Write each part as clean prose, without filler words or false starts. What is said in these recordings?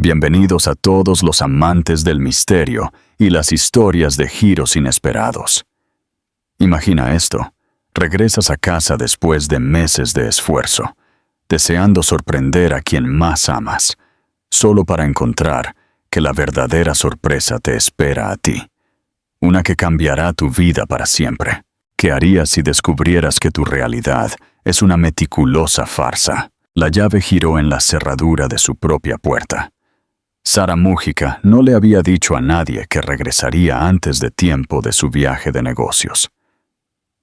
Bienvenidos a todos los amantes del misterio y las historias de giros inesperados. Imagina esto. Regresas a casa después de meses de esfuerzo, deseando sorprender a quien más amas, solo para encontrar que la verdadera sorpresa te espera a ti. Una que cambiará tu vida para siempre. ¿Qué harías si descubrieras que tu realidad es una meticulosa farsa? La llave giró en la cerradura de su propia puerta. Sara Mújica no le había dicho a nadie que regresaría antes de tiempo de su viaje de negocios.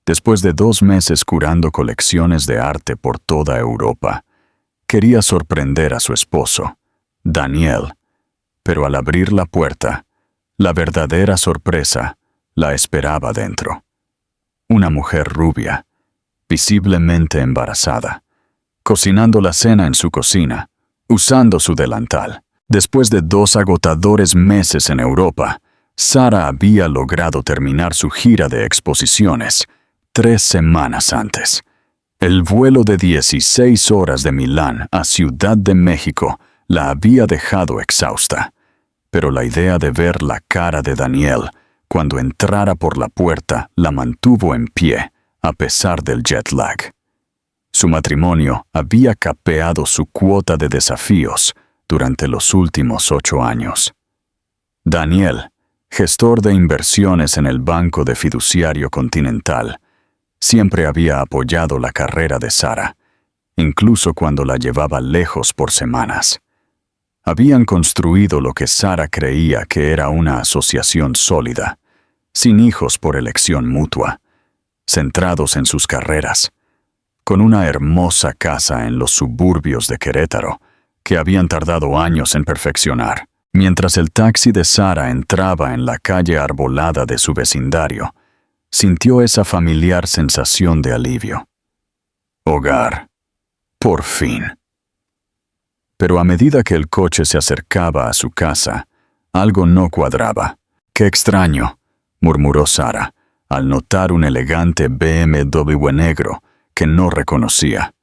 Después de 2 meses curando colecciones de arte por toda Europa, quería sorprender a su esposo, Daniel, pero al abrir la puerta, la verdadera sorpresa la esperaba dentro. Una mujer rubia, visiblemente embarazada, cocinando la cena en su cocina, usando su delantal. Después de 2 agotadores meses en Europa, Sara había logrado terminar su gira de exposiciones 3 semanas antes. El vuelo de 16 horas de Milán a Ciudad de México la había dejado exhausta, pero la idea de ver la cara de Daniel cuando entrara por la puerta la mantuvo en pie a pesar del jet lag. Su matrimonio había capeado su cuota de desafíos durante los últimos 8 años. Daniel, gestor de inversiones en el Banco de Fiduciario Continental, siempre había apoyado la carrera de Sara, incluso cuando la llevaba lejos por semanas. Habían construido lo que Sara creía que era una asociación sólida, sin hijos por elección mutua, centrados en sus carreras, con una hermosa casa en los suburbios de Querétaro, que habían tardado años en perfeccionar. Mientras el taxi de Sara entraba en la calle arbolada de su vecindario, sintió esa familiar sensación de alivio. Hogar. Por fin. Pero a medida que el coche se acercaba a su casa, algo no cuadraba. «Qué extraño», murmuró Sara, al notar un elegante BMW negro que no reconocía,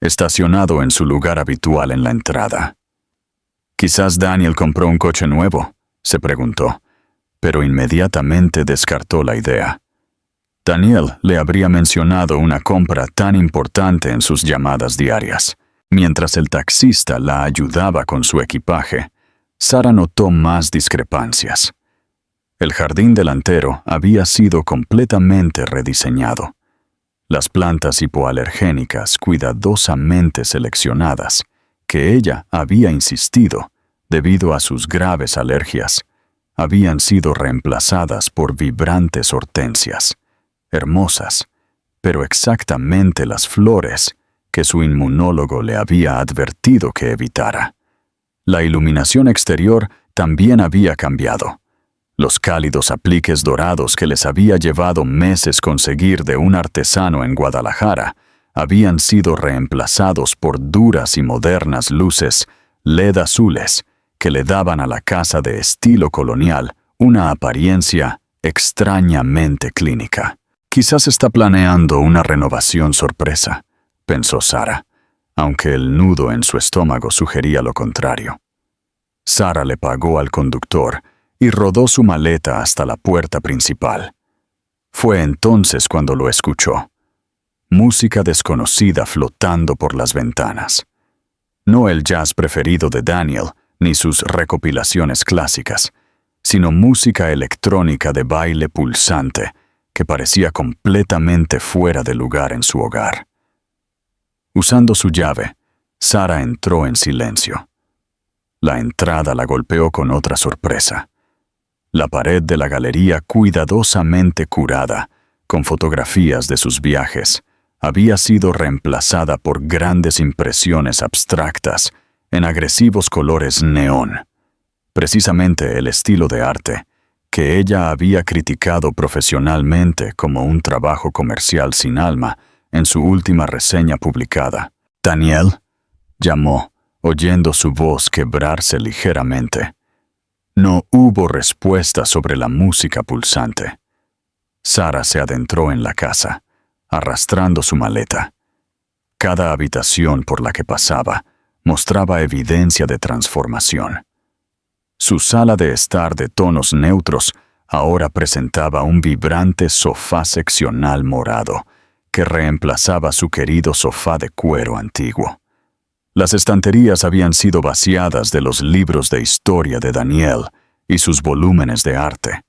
estacionado en su lugar habitual en la entrada. «Quizás Daniel compró un coche nuevo», se preguntó, pero inmediatamente descartó la idea. Daniel le habría mencionado una compra tan importante en sus llamadas diarias. Mientras el taxista la ayudaba con su equipaje, Sara notó más discrepancias. El jardín delantero había sido completamente rediseñado. Las plantas hipoalergénicas cuidadosamente seleccionadas, que ella había insistido debido a sus graves alergias, habían sido reemplazadas por vibrantes hortensias, hermosas, pero exactamente las flores que su inmunólogo le había advertido que evitara. La iluminación exterior también había cambiado. Los cálidos apliques dorados que les había llevado meses conseguir de un artesano en Guadalajara habían sido reemplazados por duras y modernas luces LED azules que le daban a la casa de estilo colonial una apariencia extrañamente clínica. «Quizás está planeando una renovación sorpresa», pensó Sara, aunque el nudo en su estómago sugería lo contrario. Sara le pagó al conductor y rodó su maleta hasta la puerta principal. Fue entonces cuando lo escuchó. Música desconocida flotando por las ventanas. No el jazz preferido de Daniel, ni sus recopilaciones clásicas, sino música electrónica de baile pulsante que parecía completamente fuera de lugar en su hogar. Usando su llave, Sara entró en silencio. La entrada la golpeó con otra sorpresa. La pared de la galería cuidadosamente curada, con fotografías de sus viajes, había sido reemplazada por grandes impresiones abstractas en agresivos colores neón, precisamente el estilo de arte que ella había criticado profesionalmente como un trabajo comercial sin alma en su última reseña publicada. «Daniel», llamó, oyendo su voz quebrarse ligeramente. No hubo respuesta sobre la música pulsante. Sara se adentró en la casa, arrastrando su maleta. Cada habitación por la que pasaba mostraba evidencia de transformación. Su sala de estar de tonos neutros ahora presentaba un vibrante sofá seccional morado que reemplazaba su querido sofá de cuero antiguo. Las estanterías habían sido vaciadas de los libros de historia de Daniel y sus volúmenes de arte,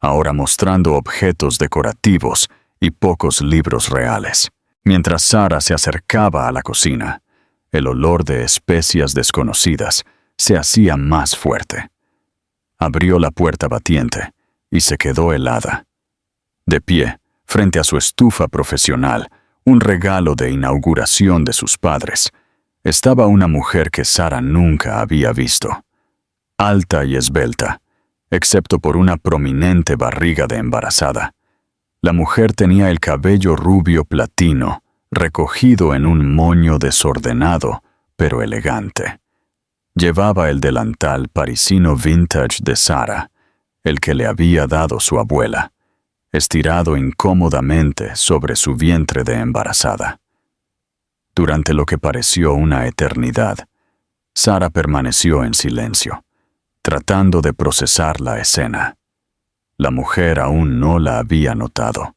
ahora mostrando objetos decorativos y pocos libros reales. Mientras Sara se acercaba a la cocina, el olor de especias desconocidas se hacía más fuerte. Abrió la puerta batiente y se quedó helada. De pie, frente a su estufa profesional, un regalo de inauguración de sus padres, estaba una mujer que Sara nunca había visto. Alta y esbelta, excepto por una prominente barriga de embarazada. La mujer tenía el cabello rubio platino, recogido en un moño desordenado, pero elegante. Llevaba el delantal parisino vintage de Sara, el que le había dado su abuela, estirado incómodamente sobre su vientre de embarazada. Durante lo que pareció una eternidad, Sara permaneció en silencio, tratando de procesar la escena. La mujer aún no la había notado,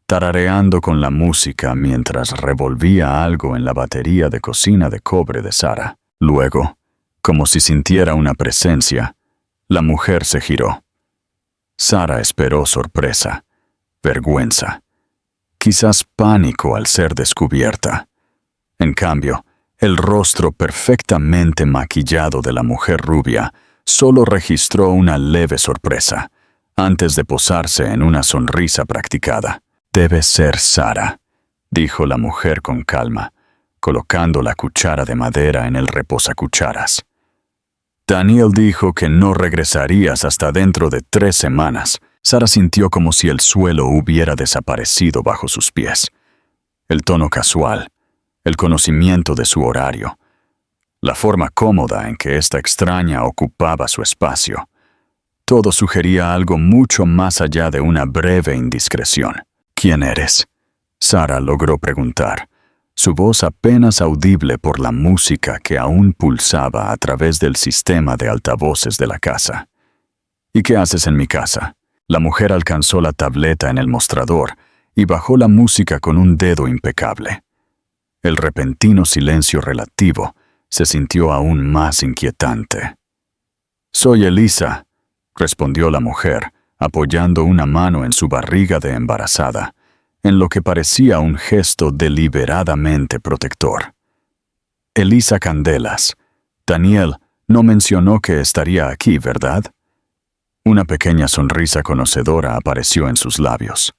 tarareando con la música mientras revolvía algo en la batería de cocina de cobre de Sara. Luego, como si sintiera una presencia, la mujer se giró. Sara esperó sorpresa, vergüenza, quizás pánico al ser descubierta. En cambio, el rostro perfectamente maquillado de la mujer rubia solo registró una leve sorpresa, antes de posarse en una sonrisa practicada. «Debe ser Sara», dijo la mujer con calma, colocando la cuchara de madera en el reposacucharas. «Daniel dijo que no regresarías hasta dentro de 3 semanas». Sara sintió como si el suelo hubiera desaparecido bajo sus pies. El tono casual, el conocimiento de su horario, la forma cómoda en que esta extraña ocupaba su espacio. Todo sugería algo mucho más allá de una breve indiscreción. «¿Quién eres?», Sara logró preguntar, su voz apenas audible por la música que aún pulsaba a través del sistema de altavoces de la casa. «¿Y qué haces en mi casa?». La mujer alcanzó la tableta en el mostrador y bajó la música con un dedo impecable. El repentino silencio relativo se sintió aún más inquietante. «Soy Elisa», respondió la mujer, apoyando una mano en su barriga de embarazada, en lo que parecía un gesto deliberadamente protector. «Elisa Candelas. Daniel no mencionó que estaría aquí, ¿verdad?». Una pequeña sonrisa conocedora apareció en sus labios.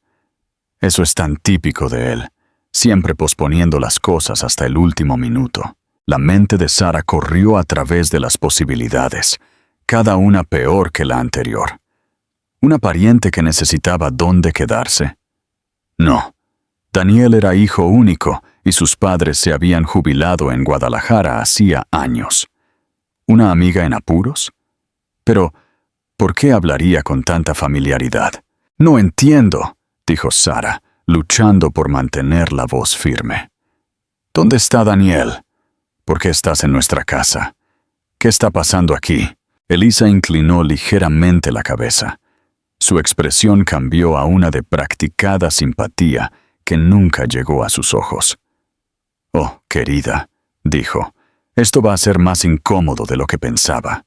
Eso es tan típico de él, siempre posponiendo las cosas hasta el último minuto. La mente de Sara corrió a través de las posibilidades, cada una peor que la anterior. ¿Una pariente que necesitaba dónde quedarse? No. Daniel era hijo único y sus padres se habían jubilado en Guadalajara hacía años. ¿Una amiga en apuros? Pero, ¿por qué hablaría con tanta familiaridad? «No entiendo», dijo Sara, luchando por mantener la voz firme. «¿Dónde está Daniel? ¿Por qué estás en nuestra casa? ¿Qué está pasando aquí?». Elisa inclinó ligeramente la cabeza. Su expresión cambió a una de practicada simpatía que nunca llegó a sus ojos. «Oh, querida», dijo, «esto va a ser más incómodo de lo que pensaba».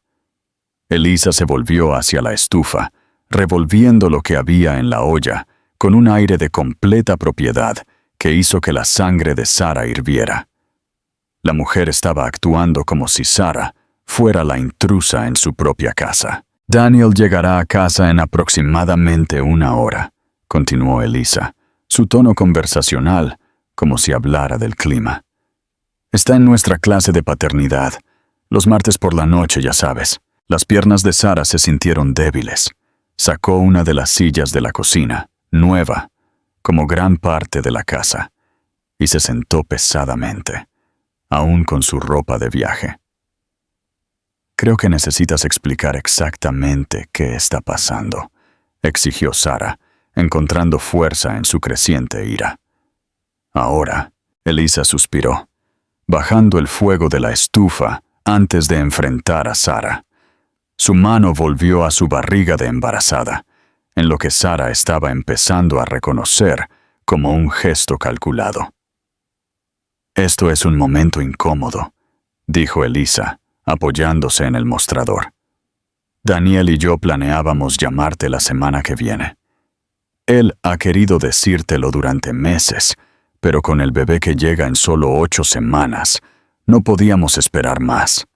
Elisa se volvió hacia la estufa, revolviendo lo que había en la olla, con un aire de completa propiedad que hizo que la sangre de Sara hirviera. La mujer estaba actuando como si Sara fuera la intrusa en su propia casa. «Daniel llegará a casa en aproximadamente 1 hora», continuó Elisa, su tono conversacional, como si hablara del clima. «Está en nuestra clase de paternidad, los martes por la noche, ya sabes». Las piernas de Sara se sintieron débiles. Sacó una de las sillas de la cocina, nueva, como gran parte de la casa, y se sentó pesadamente, aún con su ropa de viaje. «Creo que necesitas explicar exactamente qué está pasando», exigió Sara, encontrando fuerza en su creciente ira. «Ahora», Elisa suspiró, bajando el fuego de la estufa antes de enfrentar a Sara. Su mano volvió a su barriga de embarazada, en lo que Sara estaba empezando a reconocer como un gesto calculado. «Esto es un momento incómodo», dijo Elisa, apoyándose en el mostrador. «Daniel y yo planeábamos llamarte la semana que viene. Él ha querido decírtelo durante meses, pero con el bebé que llega en solo 8 semanas, no podíamos esperar más».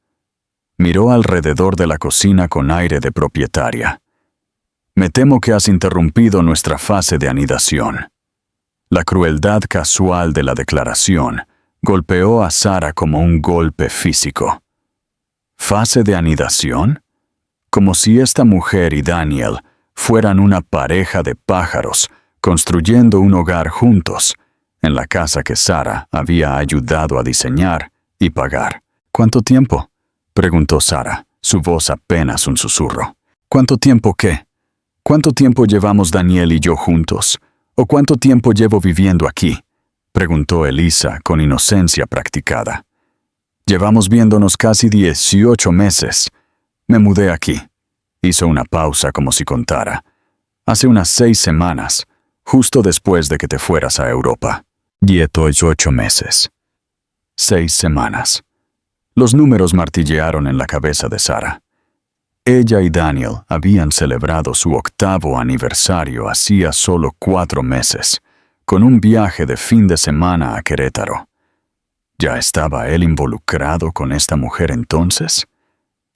Miró alrededor de la cocina con aire de propietaria. «Me temo que has interrumpido nuestra fase de anidación». La crueldad casual de la declaración golpeó a Sara como un golpe físico. ¿Fase de anidación? Como si esta mujer y Daniel fueran una pareja de pájaros construyendo un hogar juntos, en la casa que Sara había ayudado a diseñar y pagar. «¿Cuánto tiempo?», preguntó Sara, su voz apenas un susurro. «¿Cuánto tiempo qué? ¿Cuánto tiempo llevamos Daniel y yo juntos? ¿O cuánto tiempo llevo viviendo aquí?», preguntó Elisa con inocencia practicada. «Llevamos viéndonos casi 18 meses. Me mudé aquí». Hizo una pausa como si contara. «Hace unas 6 semanas, justo después de que te fueras a Europa». 18 meses. 6 semanas. Los números martillearon en la cabeza de Sara. Ella y Daniel habían celebrado su 8º aniversario hacía solo 4 meses, con un viaje de fin de semana a Querétaro. ¿Ya estaba él involucrado con esta mujer entonces?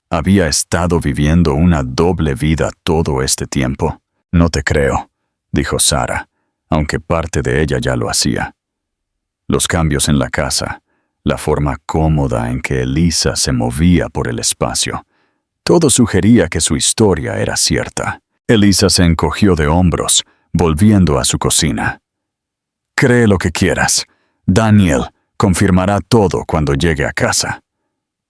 ¿Había estado viviendo una doble vida todo este tiempo? «No te creo», dijo Sara, aunque parte de ella ya lo hacía. Los cambios en la casa, la forma cómoda en que Elisa se movía por el espacio, todo sugería que su historia era cierta. Elisa se encogió de hombros, volviendo a su cocina. «Cree lo que quieras. Daniel confirmará todo cuando llegue a casa».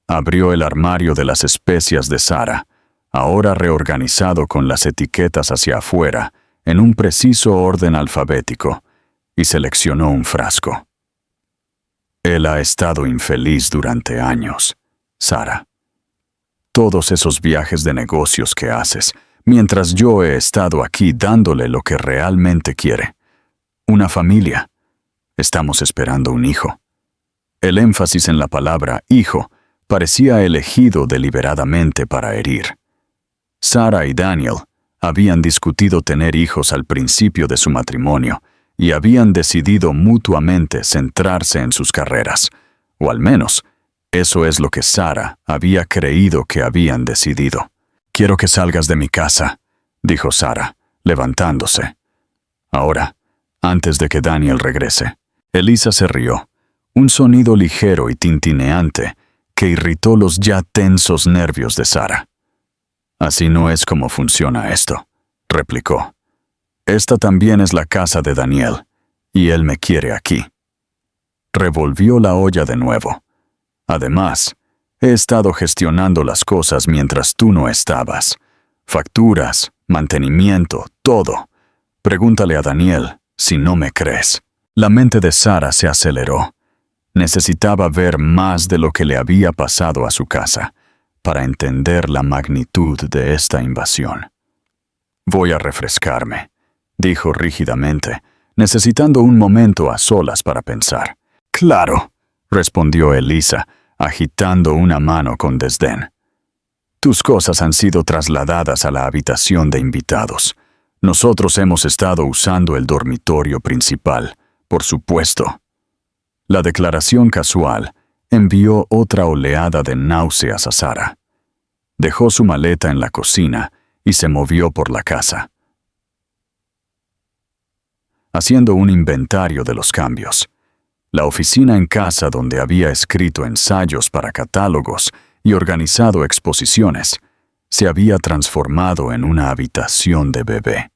Abrió el armario de las especias de Sara, ahora reorganizado con las etiquetas hacia afuera, en un preciso orden alfabético, y seleccionó un frasco. «Él ha estado infeliz durante años, Sara. Todos esos viajes de negocios que haces, mientras yo he estado aquí dándole lo que realmente quiere. Una familia. Estamos esperando un hijo». El énfasis en la palabra hijo parecía elegido deliberadamente para herir. Sara y Daniel habían discutido tener hijos al principio de su matrimonio y habían decidido mutuamente centrarse en sus carreras, o al menos, eso es lo que Sara había creído que habían decidido. «Quiero que salgas de mi casa», dijo Sara, levantándose. Ahora, antes de que Daniel regrese. Elisa se rió, un sonido ligero y tintineante que irritó los ya tensos nervios de Sara. «Así no es como funciona esto», replicó. «Esta también es la casa de Daniel, y él me quiere aquí». Revolvió la olla de nuevo. «Además, he estado gestionando las cosas mientras tú no estabas. Facturas, mantenimiento, todo. Pregúntale a Daniel si no me crees». La mente de Sara se aceleró. Necesitaba ver más de lo que le había pasado a su casa para entender la magnitud de esta invasión. «Voy a refrescarme», dijo rígidamente, necesitando un momento a solas para pensar. «Claro», respondió Elisa, agitando una mano con desdén. «Tus cosas han sido trasladadas a la habitación de invitados. Nosotros hemos estado usando el dormitorio principal, por supuesto». La declaración casual envió otra oleada de náuseas a Sara. Dejó su maleta en la cocina y se movió por la casa, haciendo un inventario de los cambios. La oficina en casa donde había escrito ensayos para catálogos y organizado exposiciones se había transformado en una habitación de bebé.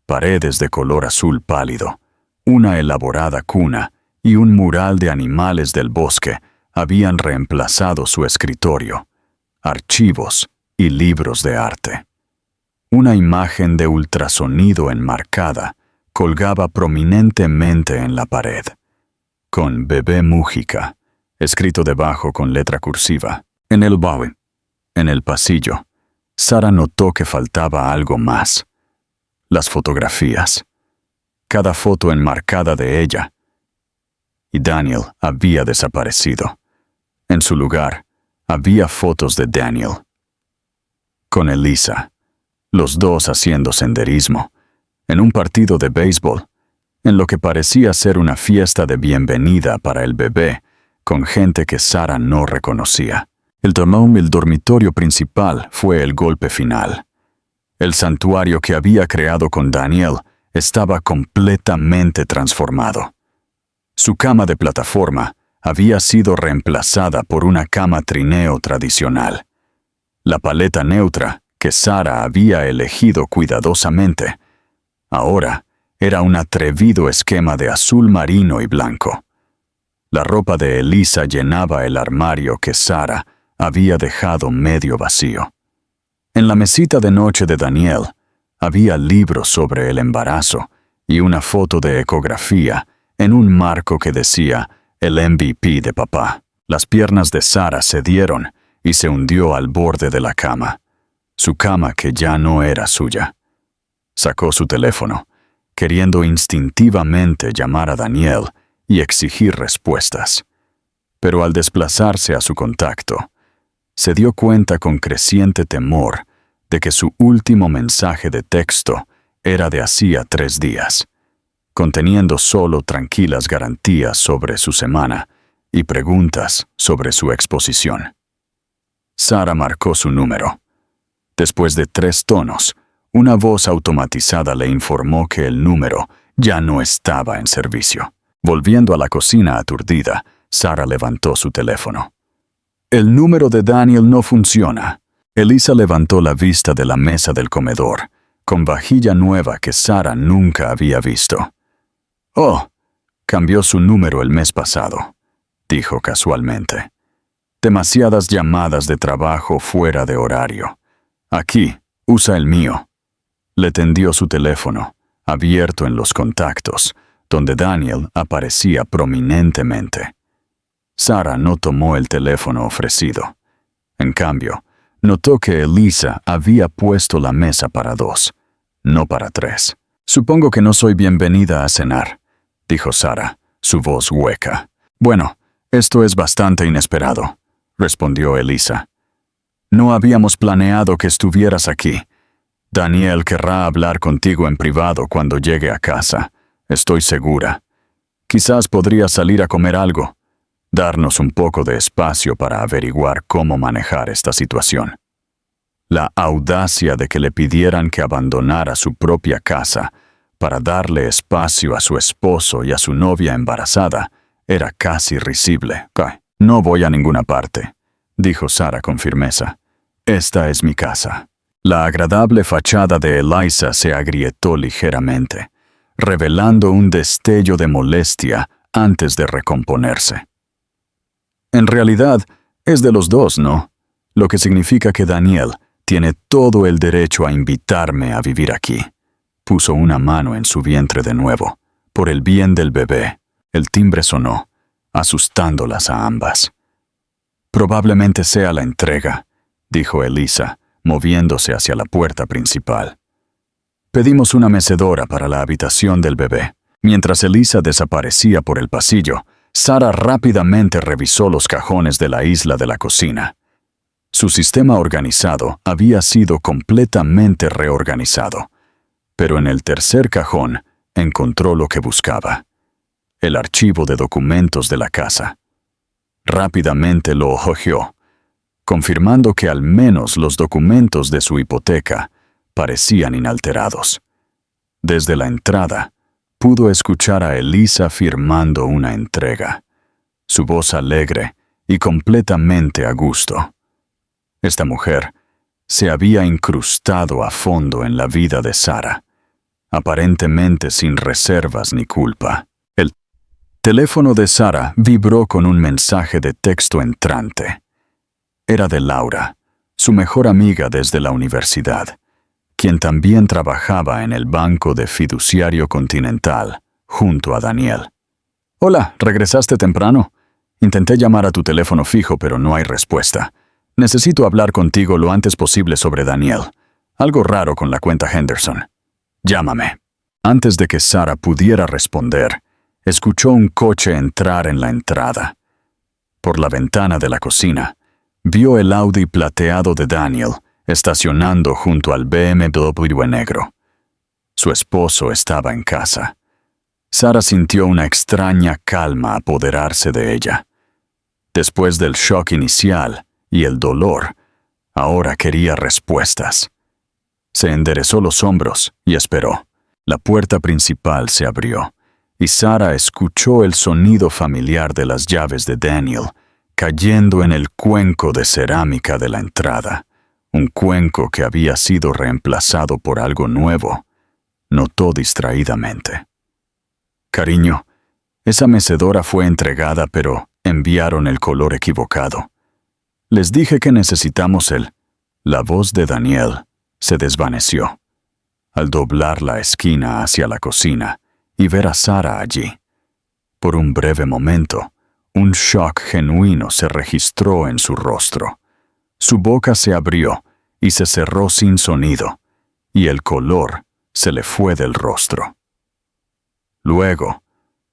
Paredes de color azul pálido, una elaborada cuna y un mural de animales del bosque habían reemplazado su escritorio, archivos y libros de arte. Una imagen de ultrasonido enmarcada colgaba prominentemente en la pared, con Bebé Mújica, escrito debajo con letra cursiva. En el pasillo, Sara notó que faltaba algo más. Las fotografías. Cada foto enmarcada de ella. Y Daniel había desaparecido. En su lugar, había fotos de Daniel. Con Elisa, los dos haciendo senderismo, en un partido de béisbol, en lo que parecía ser una fiesta de bienvenida para el bebé, con gente que Sara no reconocía. El dormitorio principal fue el golpe final. El santuario que había creado con Daniel estaba completamente transformado. Su cama de plataforma había sido reemplazada por una cama trineo tradicional. La paleta neutra que Sara había elegido cuidadosamente, ahora era un atrevido esquema de azul marino y blanco. La ropa de Elisa llenaba el armario que Sara había dejado medio vacío. En la mesita de noche de Daniel había libros sobre el embarazo y una foto de ecografía en un marco que decía el MVP de papá. Las piernas de Sara cedieron y se hundió al borde de la cama, su cama que ya no era suya. Sacó su teléfono, queriendo instintivamente llamar a Daniel y exigir respuestas. Pero al desplazarse a su contacto, se dio cuenta con creciente temor de que su último mensaje de texto era de hacía 3 días, conteniendo solo tranquilas garantías sobre su semana y preguntas sobre su exposición. Sara marcó su número. Después de 3 tonos, una voz automatizada le informó que el número ya no estaba en servicio. Volviendo a la cocina aturdida, Sara levantó su teléfono. El número de Daniel no funciona. Elisa levantó la vista de la mesa del comedor, con vajilla nueva que Sara nunca había visto. «Oh, cambió su número el mes pasado», dijo casualmente. «Demasiadas llamadas de trabajo fuera de horario. Aquí, usa el mío». Le tendió su teléfono, abierto en los contactos, donde Daniel aparecía prominentemente. Sara no tomó el teléfono ofrecido. En cambio, notó que Elisa había puesto la mesa para 2, no para 3. «Supongo que no soy bienvenida a cenar», dijo Sara, su voz hueca. «Bueno, esto es bastante inesperado», respondió Elisa. «No habíamos planeado que estuvieras aquí. Daniel querrá hablar contigo en privado cuando llegue a casa, estoy segura. Quizás podrías salir a comer algo, darnos un poco de espacio para averiguar cómo manejar esta situación». La audacia de que le pidieran que abandonara su propia casa para darle espacio a su esposo y a su novia embarazada era casi risible. «No voy a ninguna parte», dijo Sara con firmeza. «Esta es mi casa». La agradable fachada de Elisa se agrietó ligeramente, revelando un destello de molestia antes de recomponerse. «En realidad, es de los dos, ¿no? Lo que significa que Daniel tiene todo el derecho a invitarme a vivir aquí». Puso una mano en su vientre de nuevo, por el bien del bebé. El timbre sonó, asustándolas a ambas. «Probablemente sea la entrega», dijo Elisa, moviéndose hacia la puerta principal. Pedimos una mecedora para la habitación del bebé. Mientras Elisa desaparecía por el pasillo, Sara rápidamente revisó los cajones de la isla de la cocina. Su sistema organizado había sido completamente reorganizado, pero en el tercer cajón encontró lo que buscaba: el archivo de documentos de la casa. Rápidamente lo hojeó, confirmando que al menos los documentos de su hipoteca parecían inalterados. Desde la entrada, pudo escuchar a Elisa firmando una entrega, su voz alegre y completamente a gusto. Esta mujer se había incrustado a fondo en la vida de Sara, aparentemente sin reservas ni culpa. El teléfono de Sara vibró con un mensaje de texto entrante. Era de Laura, su mejor amiga desde la universidad, quien también trabajaba en el Banco de Fiduciario Continental, junto a Daniel. «Hola, ¿regresaste temprano? Intenté llamar a tu teléfono fijo, pero no hay respuesta. Necesito hablar contigo lo antes posible sobre Daniel. Algo raro con la cuenta Henderson. Llámame. Antes de que Sarah pudiera responder, escuchó un coche entrar en la entrada. Por la ventana de la cocina, vio el Audi plateado de Daniel estacionando junto al BMW negro. Su esposo estaba en casa. Sarah sintió una extraña calma apoderarse de ella. Después del shock inicial y el dolor, ahora quería respuestas. Se enderezó los hombros y esperó. La puerta principal se abrió, y Sarah escuchó el sonido familiar de las llaves de Daniel cayendo en el cuenco de cerámica de la entrada, un cuenco que había sido reemplazado por algo nuevo. Notó distraídamente. Cariño, esa mecedora fue entregada, pero enviaron el color equivocado. Les dije que necesitamos el... La voz de Daniel se desvaneció al doblar la esquina hacia la cocina y ver a Sarah allí. Por un breve momento, un shock genuino se registró en su rostro. Su boca se abrió y se cerró sin sonido, y el color se le fue del rostro. Luego,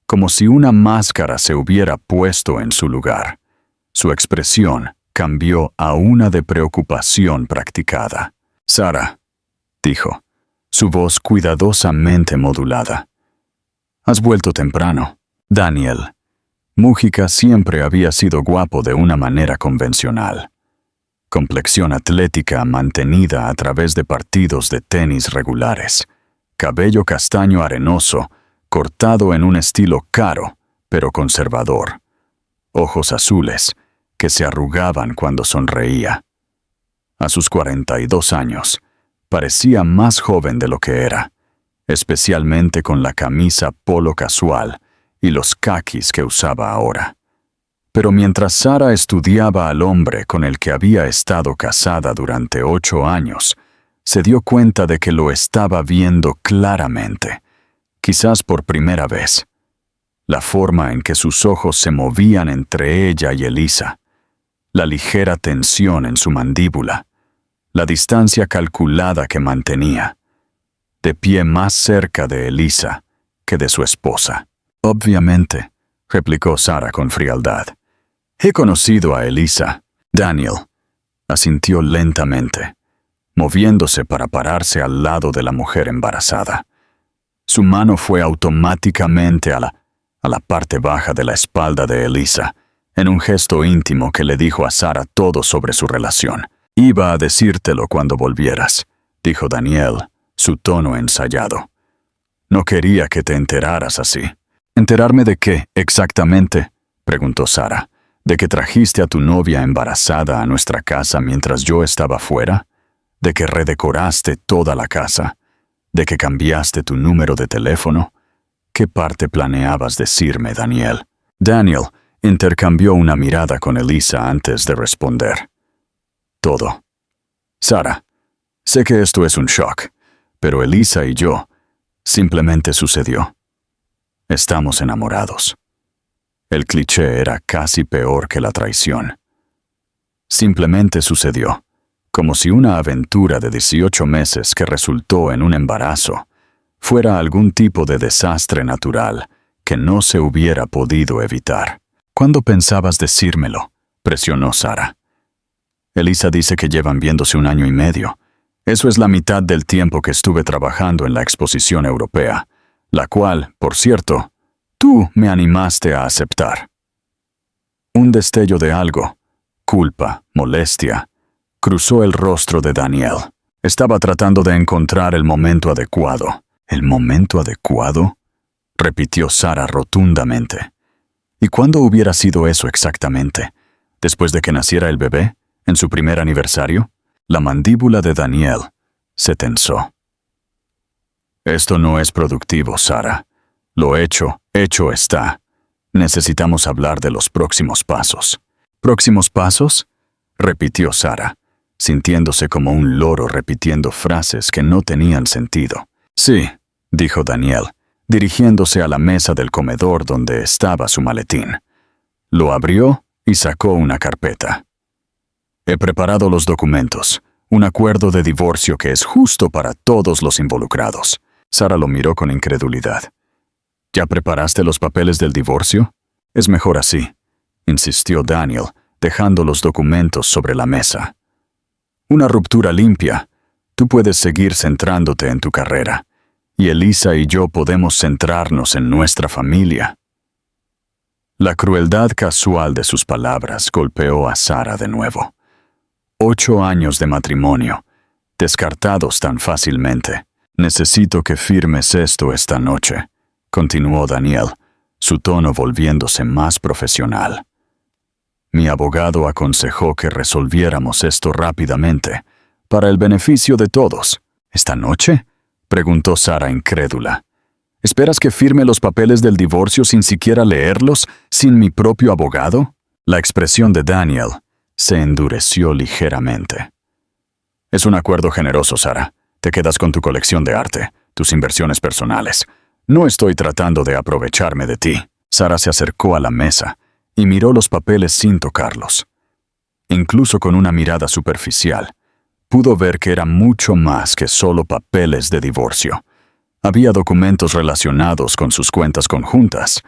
como si una máscara se hubiera puesto en su lugar, su expresión cambió a una de preocupación practicada. «Sarah», dijo, su voz cuidadosamente modulada. «Has vuelto temprano». Daniel. Mújica siempre había sido guapo de una manera convencional. Complexión atlética mantenida a través de partidos de tenis regulares. Cabello castaño arenoso, cortado en un estilo caro, pero conservador. Ojos azules, que se arrugaban cuando sonreía. A sus 42 años, parecía más joven de lo que era, especialmente con la camisa polo casual y los caquis que usaba ahora. Pero mientras Sarah estudiaba al hombre con el que había estado casada durante 8 años, se dio cuenta de que lo estaba viendo claramente, quizás por primera vez. La forma en que sus ojos se movían entre ella y Elisa, la ligera tensión en su mandíbula, la distancia calculada que mantenía, de pie más cerca de Elisa que de su esposa. «Obviamente», replicó Sarah con frialdad. «He conocido a Elisa». Daniel asintió lentamente, moviéndose para pararse al lado de la mujer embarazada. Su mano fue automáticamente a la parte baja de la espalda de Elisa, en un gesto íntimo que le dijo a Sarah todo sobre su relación. «Iba a decírtelo cuando volvieras», dijo Daniel, su tono ensayado. «No quería que te enteraras así». «¿Enterarme de qué, exactamente?», preguntó Sarah. «¿De que trajiste a tu novia embarazada a nuestra casa mientras yo estaba fuera? ¿De que redecoraste toda la casa? ¿De que cambiaste tu número de teléfono? ¿Qué parte planeabas decirme, Daniel?» Daniel intercambió una mirada con Elisa antes de responder. «Todo. Sarah, sé que esto es un shock, pero Elisa y yo, simplemente sucedió. Estamos enamorados». El cliché era casi peor que la traición. Simplemente sucedió, como si una aventura de 18 meses que resultó en un embarazo fuera algún tipo de desastre natural que no se hubiera podido evitar. «¿Cuándo pensabas decírmelo?», presionó Sarah. «Elisa dice que llevan viéndose 1 año y medio. Eso es la mitad del tiempo que estuve trabajando en la exposición europea, la cual, por cierto, tú me animaste a aceptar». Un destello de algo, culpa, molestia, cruzó el rostro de Daniel. Estaba tratando de encontrar el momento adecuado. «¿El momento adecuado?», repitió Sarah rotundamente. «¿Y cuándo hubiera sido eso exactamente? ¿Después de que naciera el bebé? ¿En su primer aniversario?» La mandíbula de Daniel se tensó. «Esto no es productivo, Sarah. Lo hecho está. Necesitamos hablar de los próximos pasos». «¿Próximos pasos?», repitió Sarah, sintiéndose como un loro repitiendo frases que no tenían sentido. «Sí», dijo Daniel, dirigiéndose a la mesa del comedor donde estaba su maletín. Lo abrió y sacó una carpeta. He preparado los documentos, un acuerdo de divorcio que es justo para todos los involucrados. Sara lo miró con incredulidad. ¿Ya preparaste los papeles del divorcio? Es mejor así, insistió Daniel, dejando los documentos sobre la mesa. Una ruptura limpia. Tú puedes seguir centrándote en tu carrera, y Elisa y yo podemos centrarnos en nuestra familia. La crueldad casual de sus palabras golpeó a Sara de nuevo. 8 años de matrimonio, descartados tan fácilmente. Necesito que firmes esto esta noche, continuó Daniel, su tono volviéndose más profesional. Mi abogado aconsejó que resolviéramos esto rápidamente, para el beneficio de todos. ¿Esta noche?, preguntó Sara incrédula. ¿Esperas que firme los papeles del divorcio sin siquiera leerlos, sin mi propio abogado? La expresión de Daniel se endureció ligeramente. Es un acuerdo generoso, Sara. Te quedas con tu colección de arte, tus inversiones personales. No estoy tratando de aprovecharme de ti. Sara se acercó a la mesa y miró los papeles sin tocarlos. Incluso con una mirada superficial, pudo ver que era mucho más que solo papeles de divorcio. Había documentos relacionados con sus cuentas conjuntas,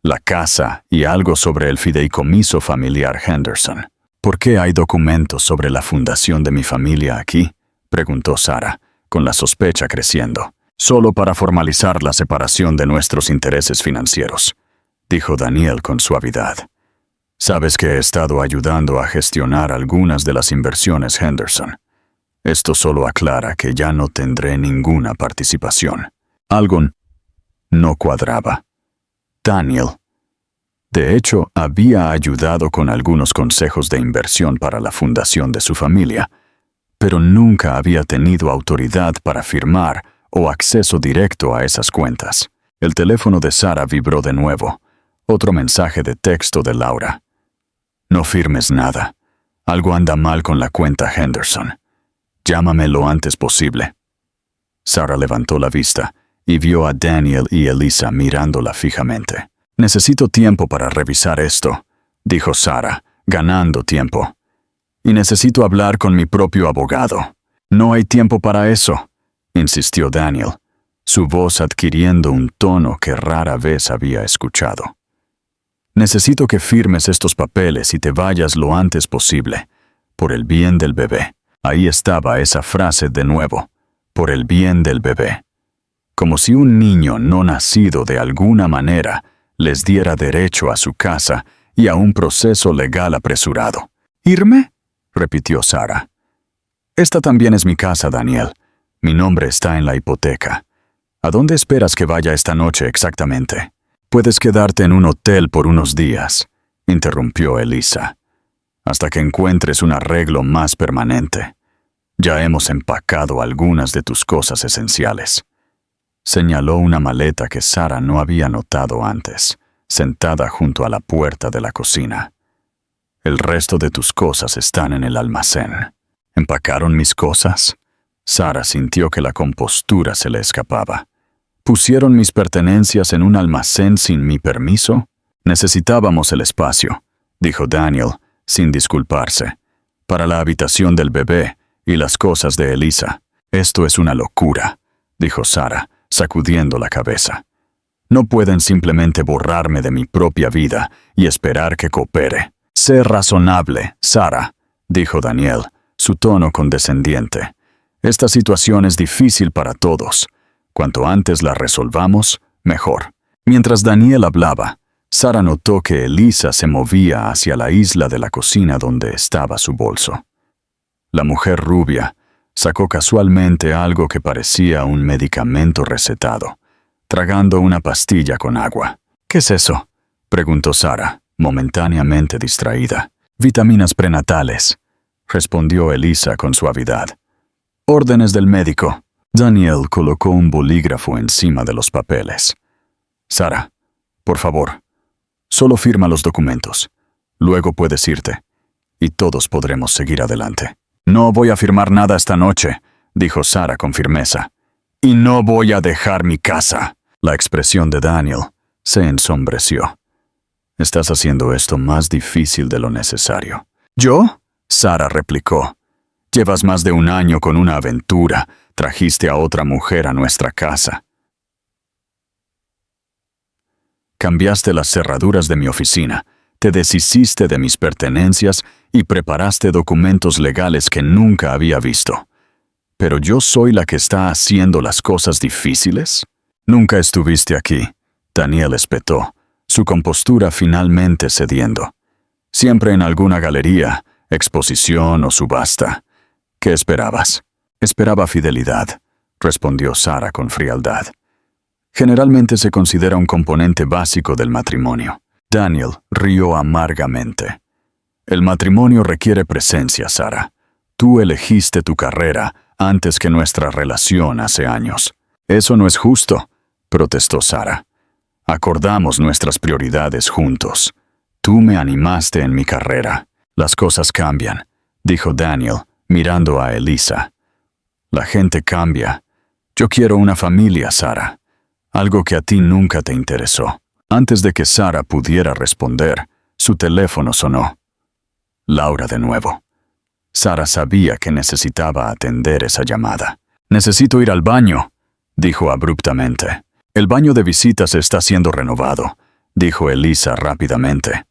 la casa y algo sobre el fideicomiso familiar Henderson. ¿Por qué hay documentos sobre la fundación de mi familia aquí?, preguntó Sara, con la sospecha creciendo. Solo para formalizar la separación de nuestros intereses financieros, dijo Daniel con suavidad. Sabes que he estado ayudando a gestionar algunas de las inversiones Henderson. Esto solo aclara que ya no tendré ninguna participación. Algo no cuadraba. Daniel, de hecho, había ayudado con algunos consejos de inversión para la fundación de su familia, pero nunca había tenido autoridad para firmar o acceso directo a esas cuentas. El teléfono de Sara vibró de nuevo. Otro mensaje de texto de Laura. No firmes nada. Algo anda mal con la cuenta Henderson. Llámame lo antes posible. Sara levantó la vista y vio a Daniel y Elisa mirándola fijamente. Necesito tiempo para revisar esto, dijo Sara, ganando tiempo. Y necesito hablar con mi propio abogado. No hay tiempo para eso, insistió Daniel, su voz adquiriendo un tono que rara vez había escuchado. Necesito que firmes estos papeles y te vayas lo antes posible, por el bien del bebé. Ahí estaba esa frase de nuevo, por el bien del bebé. Como si un niño no nacido de alguna manera les diera derecho a su casa y a un proceso legal apresurado. ¿Irme?, repitió Sara. Esta también es mi casa, Daniel. Mi nombre está en la hipoteca. ¿A dónde esperas que vaya esta noche exactamente? Puedes quedarte en un hotel por unos días, interrumpió Elisa, hasta que encuentres un arreglo más permanente. Ya hemos empacado algunas de tus cosas esenciales. Señaló una maleta que Sara no había notado antes, sentada junto a la puerta de la cocina. El resto de tus cosas están en el almacén. ¿Empacaron mis cosas? Sara sintió que la compostura se le escapaba. ¿Pusieron mis pertenencias en un almacén sin mi permiso? Necesitábamos el espacio, dijo Daniel, sin disculparse, para la habitación del bebé y las cosas de Elisa. Esto es una locura, dijo Sara, sacudiendo la cabeza. No pueden simplemente borrarme de mi propia vida y esperar que coopere. Sé razonable, Sara, dijo Daniel, su tono condescendiente. Esta situación es difícil para todos. Cuanto antes la resolvamos, mejor. Mientras Daniel hablaba, Sara notó que Elisa se movía hacia la isla de la cocina donde estaba su bolso. La mujer rubia sacó casualmente algo que parecía un medicamento recetado, tragando una pastilla con agua. ¿Qué es eso?, preguntó Sara, momentáneamente distraída. Vitaminas prenatales, respondió Elisa con suavidad. Órdenes del médico. Daniel colocó un bolígrafo encima de los papeles. Sara, por favor, solo firma los documentos. Luego puedes irte, y todos podremos seguir adelante. No voy a firmar nada esta noche, dijo Sara con firmeza. Y no voy a dejar mi casa. La expresión de Daniel se ensombreció. Estás haciendo esto más difícil de lo necesario. ¿Yo? Sara replicó. Llevas más de un año con una aventura. Trajiste a otra mujer a nuestra casa. Cambiaste las cerraduras de mi oficina, te deshiciste de mis pertenencias y preparaste documentos legales que nunca había visto. ¿Pero yo soy la que está haciendo las cosas difíciles? Nunca estuviste aquí, Daniel espetó, su compostura finalmente cediendo. Siempre en alguna galería, exposición o subasta. ¿Qué esperabas? Esperaba fidelidad, respondió Sara con frialdad. Generalmente se considera un componente básico del matrimonio. Daniel rió amargamente. El matrimonio requiere presencia, Sara. Tú elegiste tu carrera antes que nuestra relación hace años. Eso no es justo, protestó Sara. Acordamos nuestras prioridades juntos. Tú me animaste en mi carrera. Las cosas cambian, dijo Daniel, mirando a Elisa. La gente cambia. Yo quiero una familia, Sara. Algo que a ti nunca te interesó. Antes de que Sara pudiera responder, su teléfono sonó. Laura de nuevo. Sara sabía que necesitaba atender esa llamada. «Necesito ir al baño», dijo abruptamente. «El baño de visitas está siendo renovado», dijo Elisa rápidamente.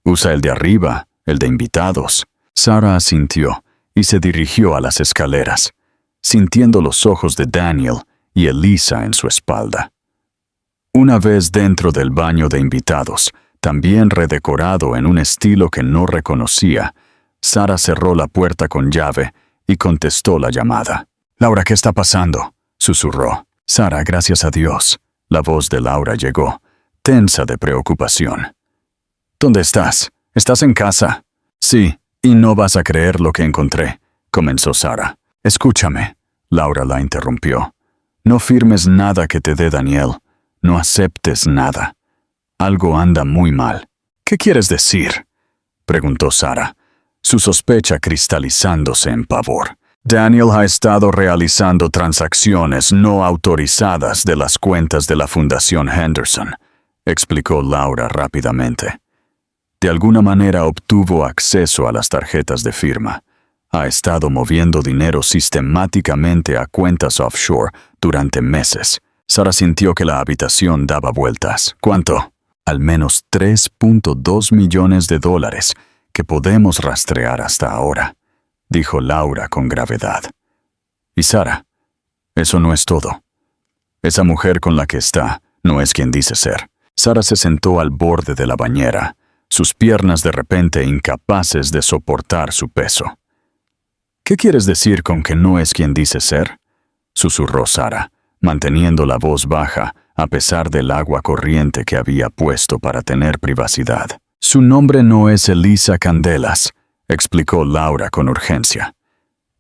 «Usa el de arriba, el de invitados». Sara asintió y se dirigió a las escaleras, sintiendo los ojos de Daniel y Elisa en su espalda. Una vez dentro del baño de invitados, también redecorado en un estilo que no reconocía, Sara cerró la puerta con llave y contestó la llamada. «Laura, ¿qué está pasando?», susurró. «Sara, gracias a Dios». La voz de Laura llegó, tensa de preocupación. «¿Dónde estás? ¿Estás en casa?» «Sí, y no vas a creer lo que encontré», comenzó Sara. «Escúchame», Laura la interrumpió. «No firmes nada que te dé Daniel. No aceptes nada. Algo anda muy mal». «¿Qué quieres decir?», preguntó Sara, su sospecha cristalizándose en pavor. «Daniel ha estado realizando transacciones no autorizadas de las cuentas de la Fundación Henderson», explicó Laura rápidamente. «De alguna manera obtuvo acceso a las tarjetas de firma. Ha estado moviendo dinero sistemáticamente a cuentas offshore durante meses». Sara sintió que la habitación daba vueltas. «¿Cuánto?» «Al menos $3.2 millones que podemos rastrear hasta ahora», dijo Laura con gravedad. «Y Sara, eso no es todo. Esa mujer con la que está no es quien dice ser». Sara se sentó al borde de la bañera, sus piernas de repente incapaces de soportar su peso. «¿Qué quieres decir con que no es quien dice ser?», susurró Sara, manteniendo la voz baja a pesar del agua corriente que había puesto para tener privacidad. «Su nombre no es Elisa Candelas», explicó Laura con urgencia.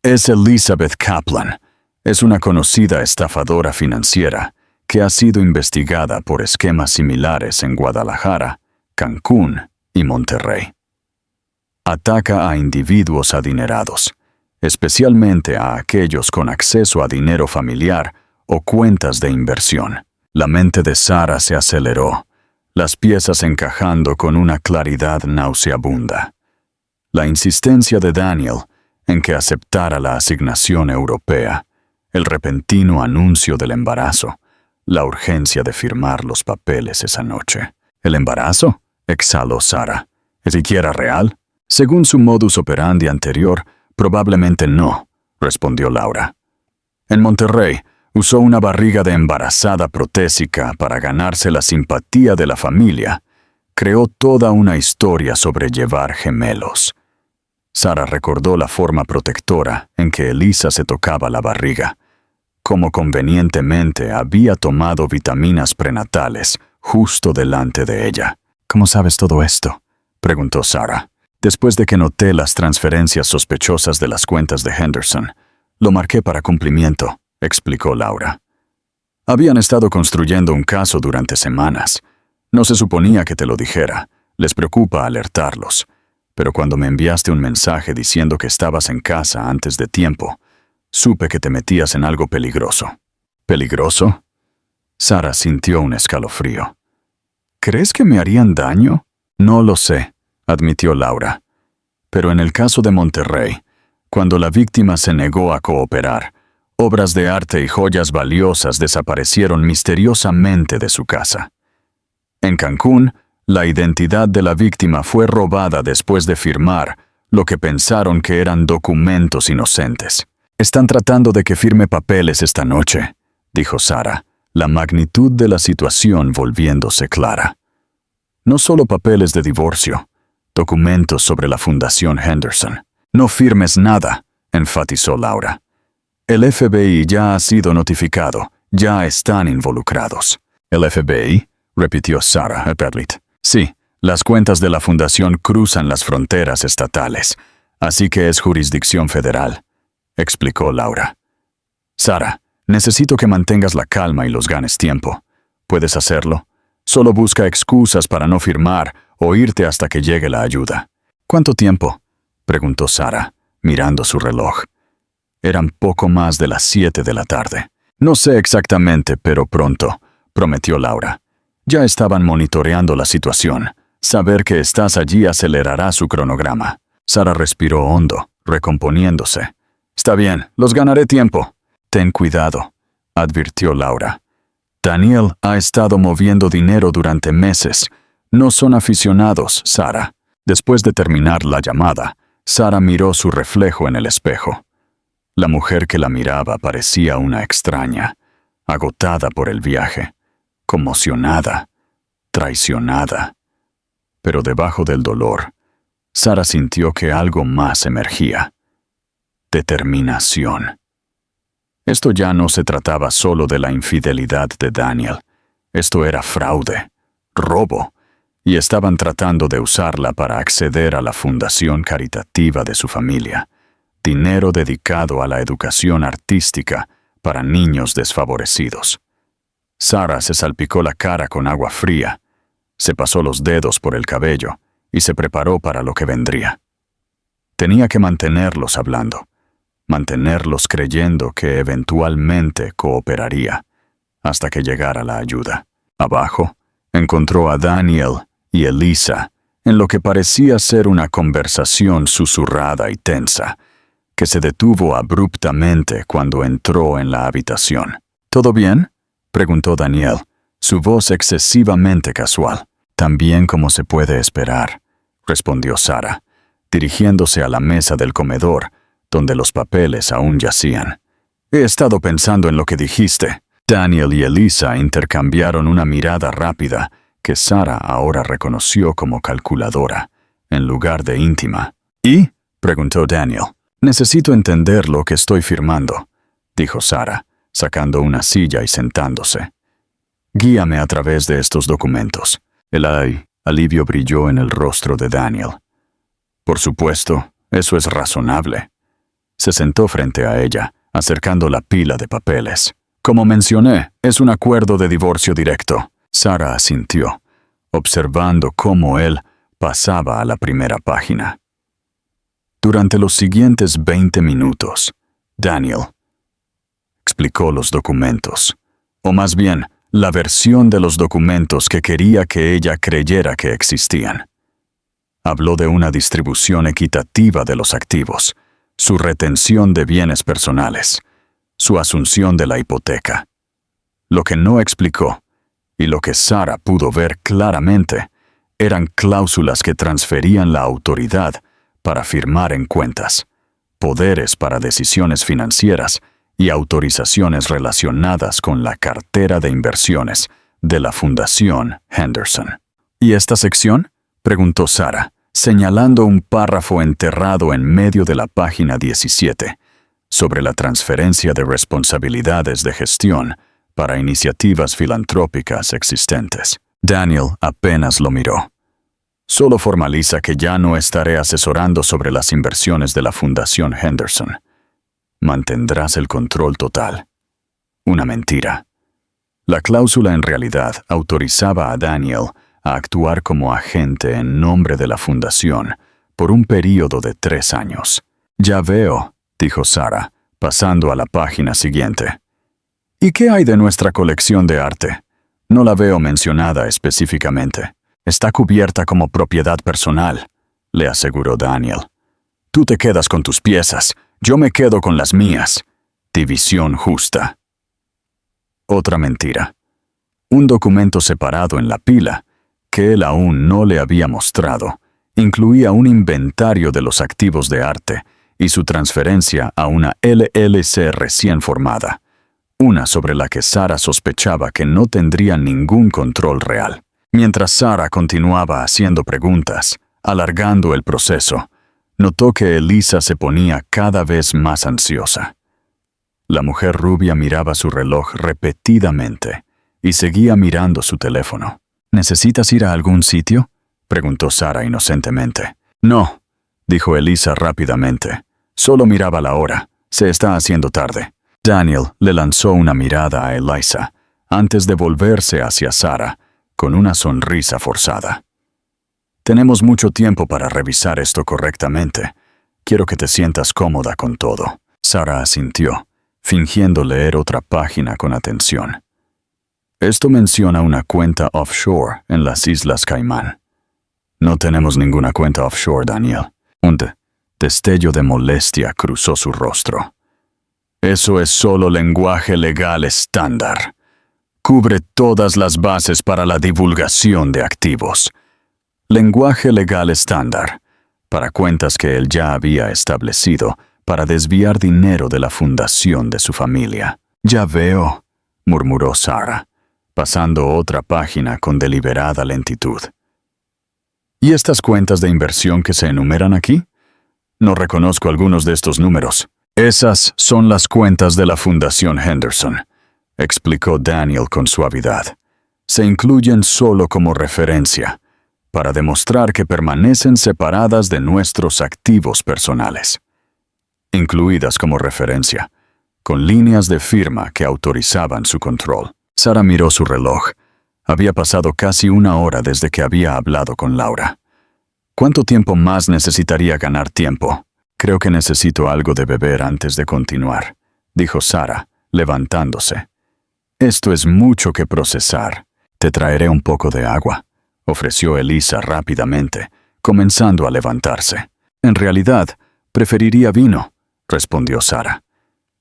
«Es Elizabeth Kaplan. Es una conocida estafadora financiera que ha sido investigada por esquemas similares en Guadalajara, Cancún y Monterrey. Ataca a individuos adinerados, especialmente a aquellos con acceso a dinero familiar o cuentas de inversión». La mente de Sara se aceleró, las piezas encajando con una claridad nauseabunda. La insistencia de Daniel en que aceptara la asignación europea, el repentino anuncio del embarazo, la urgencia de firmar los papeles esa noche. «¿El embarazo?», exhaló Sara. ¿Es siquiera real? Según su modus operandi anterior, probablemente no, respondió Laura. En Monterrey, usó una barriga de embarazada protésica para ganarse la simpatía de la familia. Creó toda una historia sobre llevar gemelos. Sara recordó la forma protectora en que Elisa se tocaba la barriga, cómo convenientemente había tomado vitaminas prenatales justo delante de ella. «¿Cómo sabes todo esto?», preguntó Sara. «Después de que noté las transferencias sospechosas de las cuentas de Henderson, lo marqué para cumplimiento», explicó Laura. «Habían estado construyendo un caso durante semanas. No se suponía que te lo dijera. Les preocupa alertarlos. Pero cuando me enviaste un mensaje diciendo que estabas en casa antes de tiempo, supe que te metías en algo peligroso». «¿Peligroso?». Sara sintió un escalofrío. «¿Crees que me harían daño?», No lo sé, admitió Laura. Pero en el caso de Monterrey, cuando la víctima se negó a cooperar, obras de arte y joyas valiosas desaparecieron misteriosamente de su casa. En Cancún, la identidad de la víctima fue robada después de firmar lo que pensaron que eran documentos inocentes. Están tratando de que firme papeles esta noche, dijo Sara, la magnitud de la situación volviéndose clara. No solo papeles de divorcio, documentos sobre la Fundación Henderson. No firmes nada, enfatizó Laura. El FBI ya ha sido notificado, ya están involucrados. ¿El FBI? Repitió Sara Epperlit. Sí, las cuentas de la Fundación cruzan las fronteras estatales, así que es jurisdicción federal, explicó Laura. Sara, necesito que mantengas la calma y los ganes tiempo. ¿Puedes hacerlo? Solo busca excusas para no firmar o irte hasta que llegue la ayuda. ¿Cuánto tiempo? Preguntó Sara, mirando su reloj. Eran poco más de las 7 de la tarde. No sé exactamente, pero pronto, prometió Laura. Ya estaban monitoreando la situación. Saber que estás allí acelerará su cronograma. Sara respiró hondo, recomponiéndose. Está bien, los ganaré tiempo. Ten cuidado, advirtió Laura. Daniel ha estado moviendo dinero durante meses. No son aficionados, Sara. Después de terminar la llamada, Sara miró su reflejo en el espejo. La mujer que la miraba parecía una extraña, agotada por el viaje, conmocionada, traicionada. Pero debajo del dolor, Sara sintió que algo más emergía. Determinación. Esto ya no se trataba solo de la infidelidad de Daniel. Esto era fraude, robo, y estaban tratando de usarla para acceder a la fundación caritativa de su familia, dinero dedicado a la educación artística para niños desfavorecidos. Sara se salpicó la cara con agua fría, se pasó los dedos por el cabello y se preparó para lo que vendría. Tenía que mantenerlos hablando, mantenerlos creyendo que eventualmente cooperaría, hasta que llegara la ayuda. Abajo, encontró a Daniel y Elisa en lo que parecía ser una conversación susurrada y tensa, que se detuvo abruptamente cuando entró en la habitación. ¿Todo bien?, preguntó Daniel, su voz excesivamente casual. Tan bien como se puede esperar, respondió Sara, dirigiéndose a la mesa del comedor, donde los papeles aún yacían. He estado pensando en lo que dijiste. Daniel y Elisa intercambiaron una mirada rápida que Sara ahora reconoció como calculadora, en lugar de íntima. ¿Y?, preguntó Daniel. Necesito entender lo que estoy firmando, dijo Sara, sacando una silla y sentándose. Guíame a través de estos documentos. El alivio brilló en el rostro de Daniel. Por supuesto, eso es razonable. Se sentó frente a ella, acercando la pila de papeles. Como mencioné, es un acuerdo de divorcio directo. Sara asintió, observando cómo él pasaba a la primera página. Durante los siguientes 20 minutos, Daniel explicó los documentos, o más bien, la versión de los documentos que quería que ella creyera que existían. Habló de una distribución equitativa de los activos, su retención de bienes personales, su asunción de la hipoteca. Lo que no explicó, y lo que Sara pudo ver claramente, eran cláusulas que transferían la autoridad para firmar en cuentas, poderes para decisiones financieras y autorizaciones relacionadas con la cartera de inversiones de la Fundación Henderson. ¿Y esta sección?, preguntó Sara, señalando un párrafo enterrado en medio de la página 17, sobre la transferencia de responsabilidades de gestión para iniciativas filantrópicas existentes. Daniel apenas lo miró. Solo formaliza que ya no estaré asesorando sobre las inversiones de la Fundación Henderson. Mantendrás el control total. Una mentira. La cláusula en realidad autorizaba a Daniel a actuar como agente en nombre de la Fundación por un período de 3 años. Ya veo, dijo Sara, pasando a la página siguiente. ¿Y qué hay de nuestra colección de arte? No la veo mencionada específicamente. Está cubierta como propiedad personal, le aseguró Daniel. Tú te quedas con tus piezas, yo me quedo con las mías. División justa. Otra mentira. Un documento separado en la pila, que él aún no le había mostrado, incluía un inventario de los activos de arte y su transferencia a una LLC recién formada, una sobre la que Sara sospechaba que no tendría ningún control real. Mientras Sara continuaba haciendo preguntas, alargando el proceso, notó que Elisa se ponía cada vez más ansiosa. La mujer rubia miraba su reloj repetidamente y seguía mirando su teléfono. ¿Necesitas ir a algún sitio?, preguntó Sara inocentemente. No, dijo Elisa rápidamente. Solo miraba la hora. Se está haciendo tarde. Daniel le lanzó una mirada a Elisa antes de volverse hacia Sara con una sonrisa forzada. Tenemos mucho tiempo para revisar esto correctamente. Quiero que te sientas cómoda con todo. Sara asintió, fingiendo leer otra página con atención. Esto menciona una cuenta offshore en las Islas Caimán. No tenemos ninguna cuenta offshore, Daniel. Un destello de molestia cruzó su rostro. Eso es solo lenguaje legal estándar. Cubre todas las bases para la divulgación de activos. Lenguaje legal estándar, para cuentas que él ya había establecido para desviar dinero de la fundación de su familia. Ya veo, murmuró Sara, pasando otra página con deliberada lentitud. ¿Y estas cuentas de inversión que se enumeran aquí? No reconozco algunos de estos números. Esas son las cuentas de la Fundación Henderson, explicó Daniel con suavidad. Se incluyen solo como referencia, para demostrar que permanecen separadas de nuestros activos personales. Incluidas como referencia, con líneas de firma que autorizaban su control. Sara miró su reloj. Había pasado casi una hora desde que había hablado con Laura. ¿Cuánto tiempo más necesitaría ganar tiempo? Creo que necesito algo de beber antes de continuar, dijo Sara, levantándose. Esto es mucho que procesar. Te traeré un poco de agua, ofreció Elisa rápidamente, comenzando a levantarse. En realidad, preferiría vino, respondió Sara.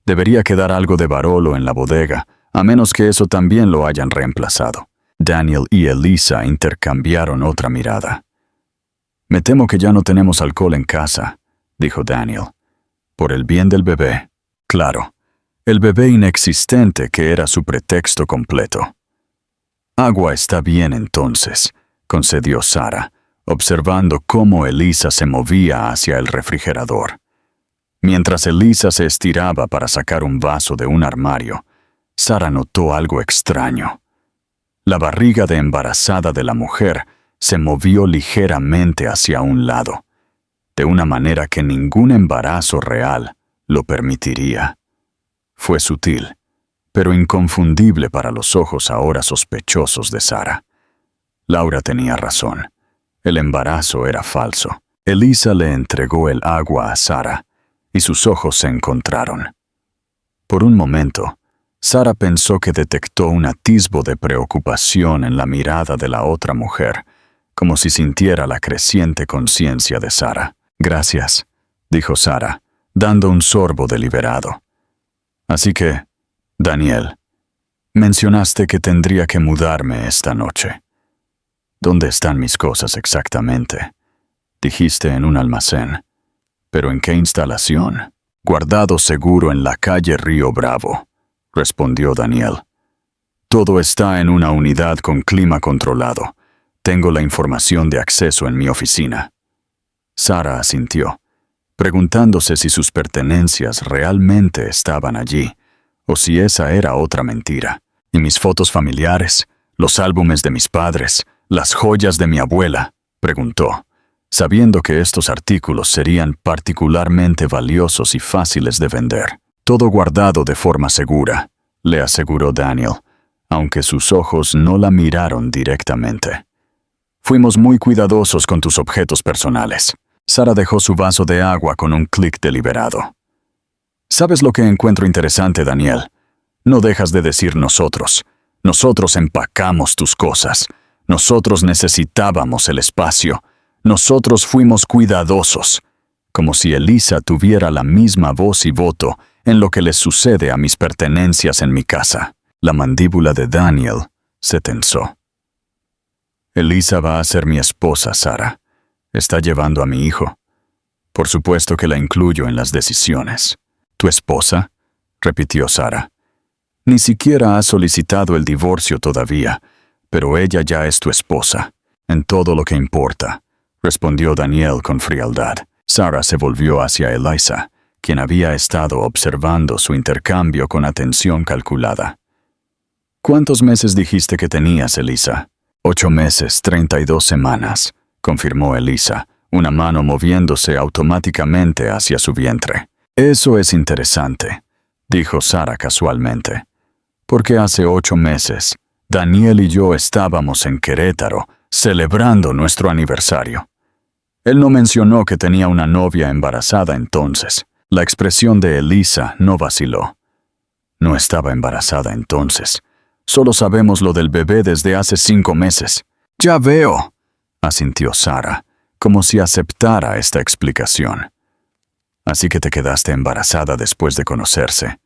Debería quedar algo de Barolo en la bodega, a menos que eso también lo hayan reemplazado. Daniel y Elisa intercambiaron otra mirada. Me temo que ya no tenemos alcohol en casa, dijo Daniel. Por el bien del bebé. Claro, el bebé inexistente que era su pretexto completo. Agua está bien entonces, concedió Sara, observando cómo Elisa se movía hacia el refrigerador. Mientras Elisa se estiraba para sacar un vaso de un armario, Sara notó algo extraño. La barriga de embarazada de la mujer se movió ligeramente hacia un lado, de una manera que ningún embarazo real lo permitiría. Fue sutil, pero inconfundible para los ojos ahora sospechosos de Sara. Laura tenía razón. El embarazo era falso. Elisa le entregó el agua a Sara, y sus ojos se encontraron. Por un momento, Sara pensó que detectó un atisbo de preocupación en la mirada de la otra mujer, como si sintiera la creciente conciencia de Sara. Gracias, dijo Sara, dando un sorbo deliberado. Así que, Daniel, mencionaste que tendría que mudarme esta noche. ¿Dónde están mis cosas exactamente? Dijiste en un almacén. ¿Pero en qué instalación? Guardado seguro en la calle Río Bravo, respondió Daniel. Todo está en una unidad con clima controlado. Tengo la información de acceso en mi oficina. Sara asintió, preguntándose si sus pertenencias realmente estaban allí, o si esa era otra mentira. ¿Y mis fotos familiares, los álbumes de mis padres, las joyas de mi abuela?, preguntó, sabiendo que estos artículos serían particularmente valiosos y fáciles de vender. Todo guardado de forma segura, le aseguró Daniel, aunque sus ojos no la miraron directamente. Fuimos muy cuidadosos con tus objetos personales. Sara dejó su vaso de agua con un clic deliberado. ¿Sabes lo que encuentro interesante, Daniel? No dejas de decir nosotros. Nosotros empacamos tus cosas. Nosotros necesitábamos el espacio. Nosotros fuimos cuidadosos, como si Elisa tuviera la misma voz y voto en lo que les sucede a mis pertenencias en mi casa. La mandíbula de Daniel se tensó. Elisa va a ser mi esposa, Sara. Está llevando a mi hijo. Por supuesto que la incluyo en las decisiones. ¿Tu esposa?, repitió Sara. Ni siquiera has solicitado el divorcio todavía, pero ella ya es tu esposa, en todo lo que importa, respondió Daniel con frialdad. Sara se volvió hacia Elisa, quien había estado observando su intercambio con atención calculada. ¿Cuántos meses dijiste que tenías, Elisa? 8 meses, 32 semanas, confirmó Elisa, una mano moviéndose automáticamente hacia su vientre. Eso es interesante, dijo Sara casualmente, porque hace 8 meses, Daniel y yo estábamos en Querétaro celebrando nuestro aniversario. Él no mencionó que tenía una novia embarazada entonces. La expresión de Elisa no vaciló. No estaba embarazada entonces. Solo sabemos lo del bebé desde hace 5 meses. Ya veo, asintió Sara, como si aceptara esta explicación. Así que te quedaste embarazada después de conocerse.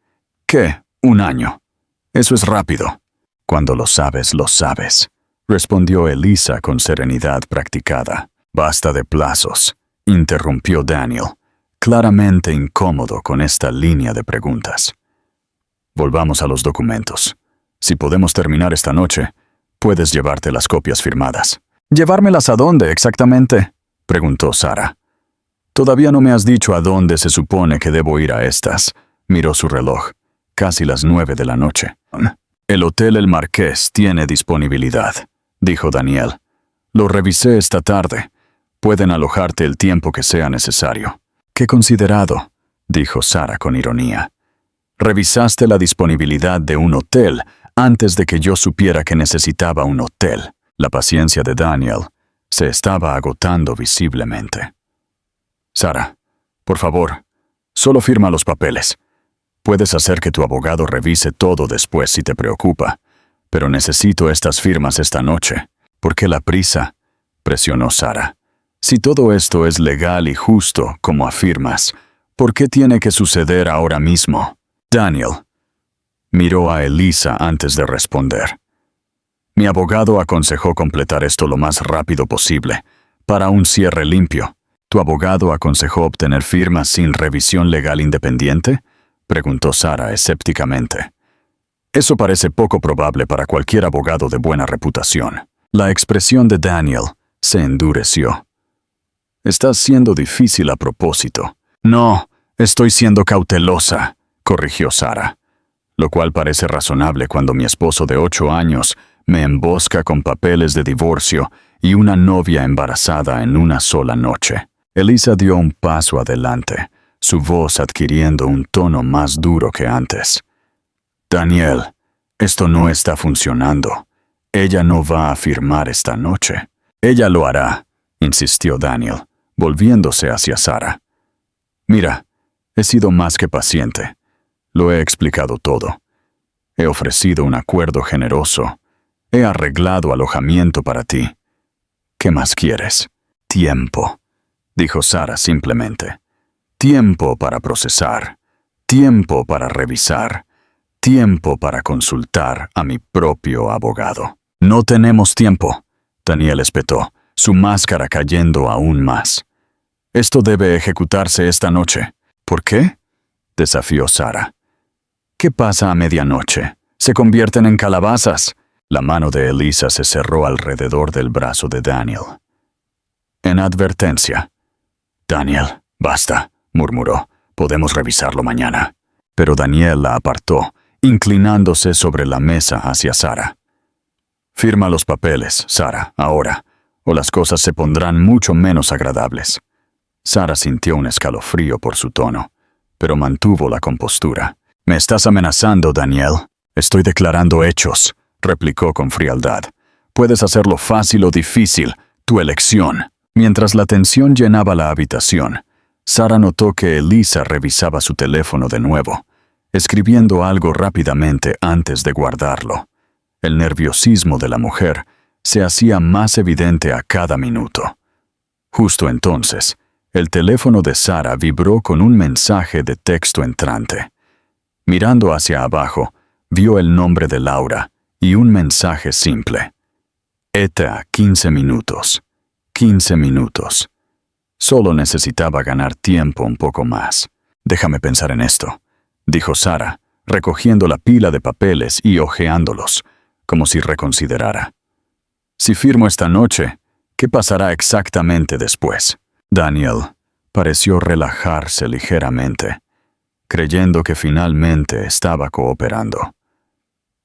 ¿Qué? 1 año. Eso es rápido. Cuando lo sabes, respondió Elisa con serenidad practicada. Basta de plazos, interrumpió Daniel, claramente incómodo con esta línea de preguntas. Volvamos a los documentos. Si podemos terminar esta noche, puedes llevarte las copias firmadas. ¿Llevármelas a dónde exactamente?, preguntó Sara. Todavía no me has dicho a dónde se supone que debo ir a estas. Miró su reloj. Casi las 9 de la noche. El Hotel El Marqués tiene disponibilidad, dijo Daniel. Lo revisé esta tarde. Pueden alojarte el tiempo que sea necesario. ¡Qué considerado!, dijo Sara con ironía. Revisaste la disponibilidad de un hotel antes de que yo supiera que necesitaba un hotel. La paciencia de Daniel se estaba agotando visiblemente. Sara, por favor, solo firma los papeles. Puedes hacer que tu abogado revise todo después si te preocupa, pero necesito estas firmas esta noche. ¿Por qué la prisa?, presionó Sara. Si todo esto es legal y justo, como afirmas, ¿por qué tiene que suceder ahora mismo? Daniel miró a Elisa antes de responder. Mi abogado aconsejó completar esto lo más rápido posible, para un cierre limpio. ¿Tu abogado aconsejó obtener firmas sin revisión legal independiente?, preguntó Sara escépticamente. Eso parece poco probable para cualquier abogado de buena reputación. La expresión de Daniel se endureció. Estás siendo difícil a propósito. No, estoy siendo cautelosa, corrigió Sara, lo cual parece razonable cuando mi esposo de 8 años me embosca con papeles de divorcio y una novia embarazada en una sola noche. Elisa dio un paso adelante, su voz adquiriendo un tono más duro que antes. Daniel, esto no está funcionando. Ella no va a firmar esta noche. Ella lo hará, insistió Daniel, volviéndose hacia Sara. Mira, he sido más que paciente. Lo he explicado todo. He ofrecido un acuerdo generoso. He arreglado alojamiento para ti. ¿Qué más quieres? Tiempo, dijo Sara simplemente. Tiempo para procesar. Tiempo para revisar. Tiempo para consultar a mi propio abogado. No tenemos tiempo, Daniel espetó, su máscara cayendo aún más. Esto debe ejecutarse esta noche. ¿Por qué?, desafió Sara. ¿Qué pasa a medianoche? ¿Se convierten en calabazas? La mano de Elisa se cerró alrededor del brazo de Daniel. En advertencia. Daniel, basta, murmuró. Podemos revisarlo mañana. Pero Daniel la apartó, inclinándose sobre la mesa hacia Sara. Firma los papeles, Sara, ahora, o las cosas se pondrán mucho menos agradables. Sara sintió un escalofrío por su tono, pero mantuvo la compostura. «Me estás amenazando, Daniel. Estoy declarando hechos», replicó con frialdad. «Puedes hacerlo fácil o difícil, tu elección». Mientras la tensión llenaba la habitación, Sara notó que Elisa revisaba su teléfono de nuevo, escribiendo algo rápidamente antes de guardarlo. El nerviosismo de la mujer se hacía más evidente a cada minuto. Justo entonces, el teléfono de Sara vibró con un mensaje de texto entrante. Mirando hacia abajo, vio el nombre de Laura y un mensaje simple. ETA 15 minutos. 15 minutos. Solo necesitaba ganar tiempo un poco más. Déjame pensar en esto, dijo Sara, recogiendo la pila de papeles y hojeándolos, como si reconsiderara. Si firmo esta noche, ¿qué pasará exactamente después? Daniel pareció relajarse ligeramente, creyendo que finalmente estaba cooperando.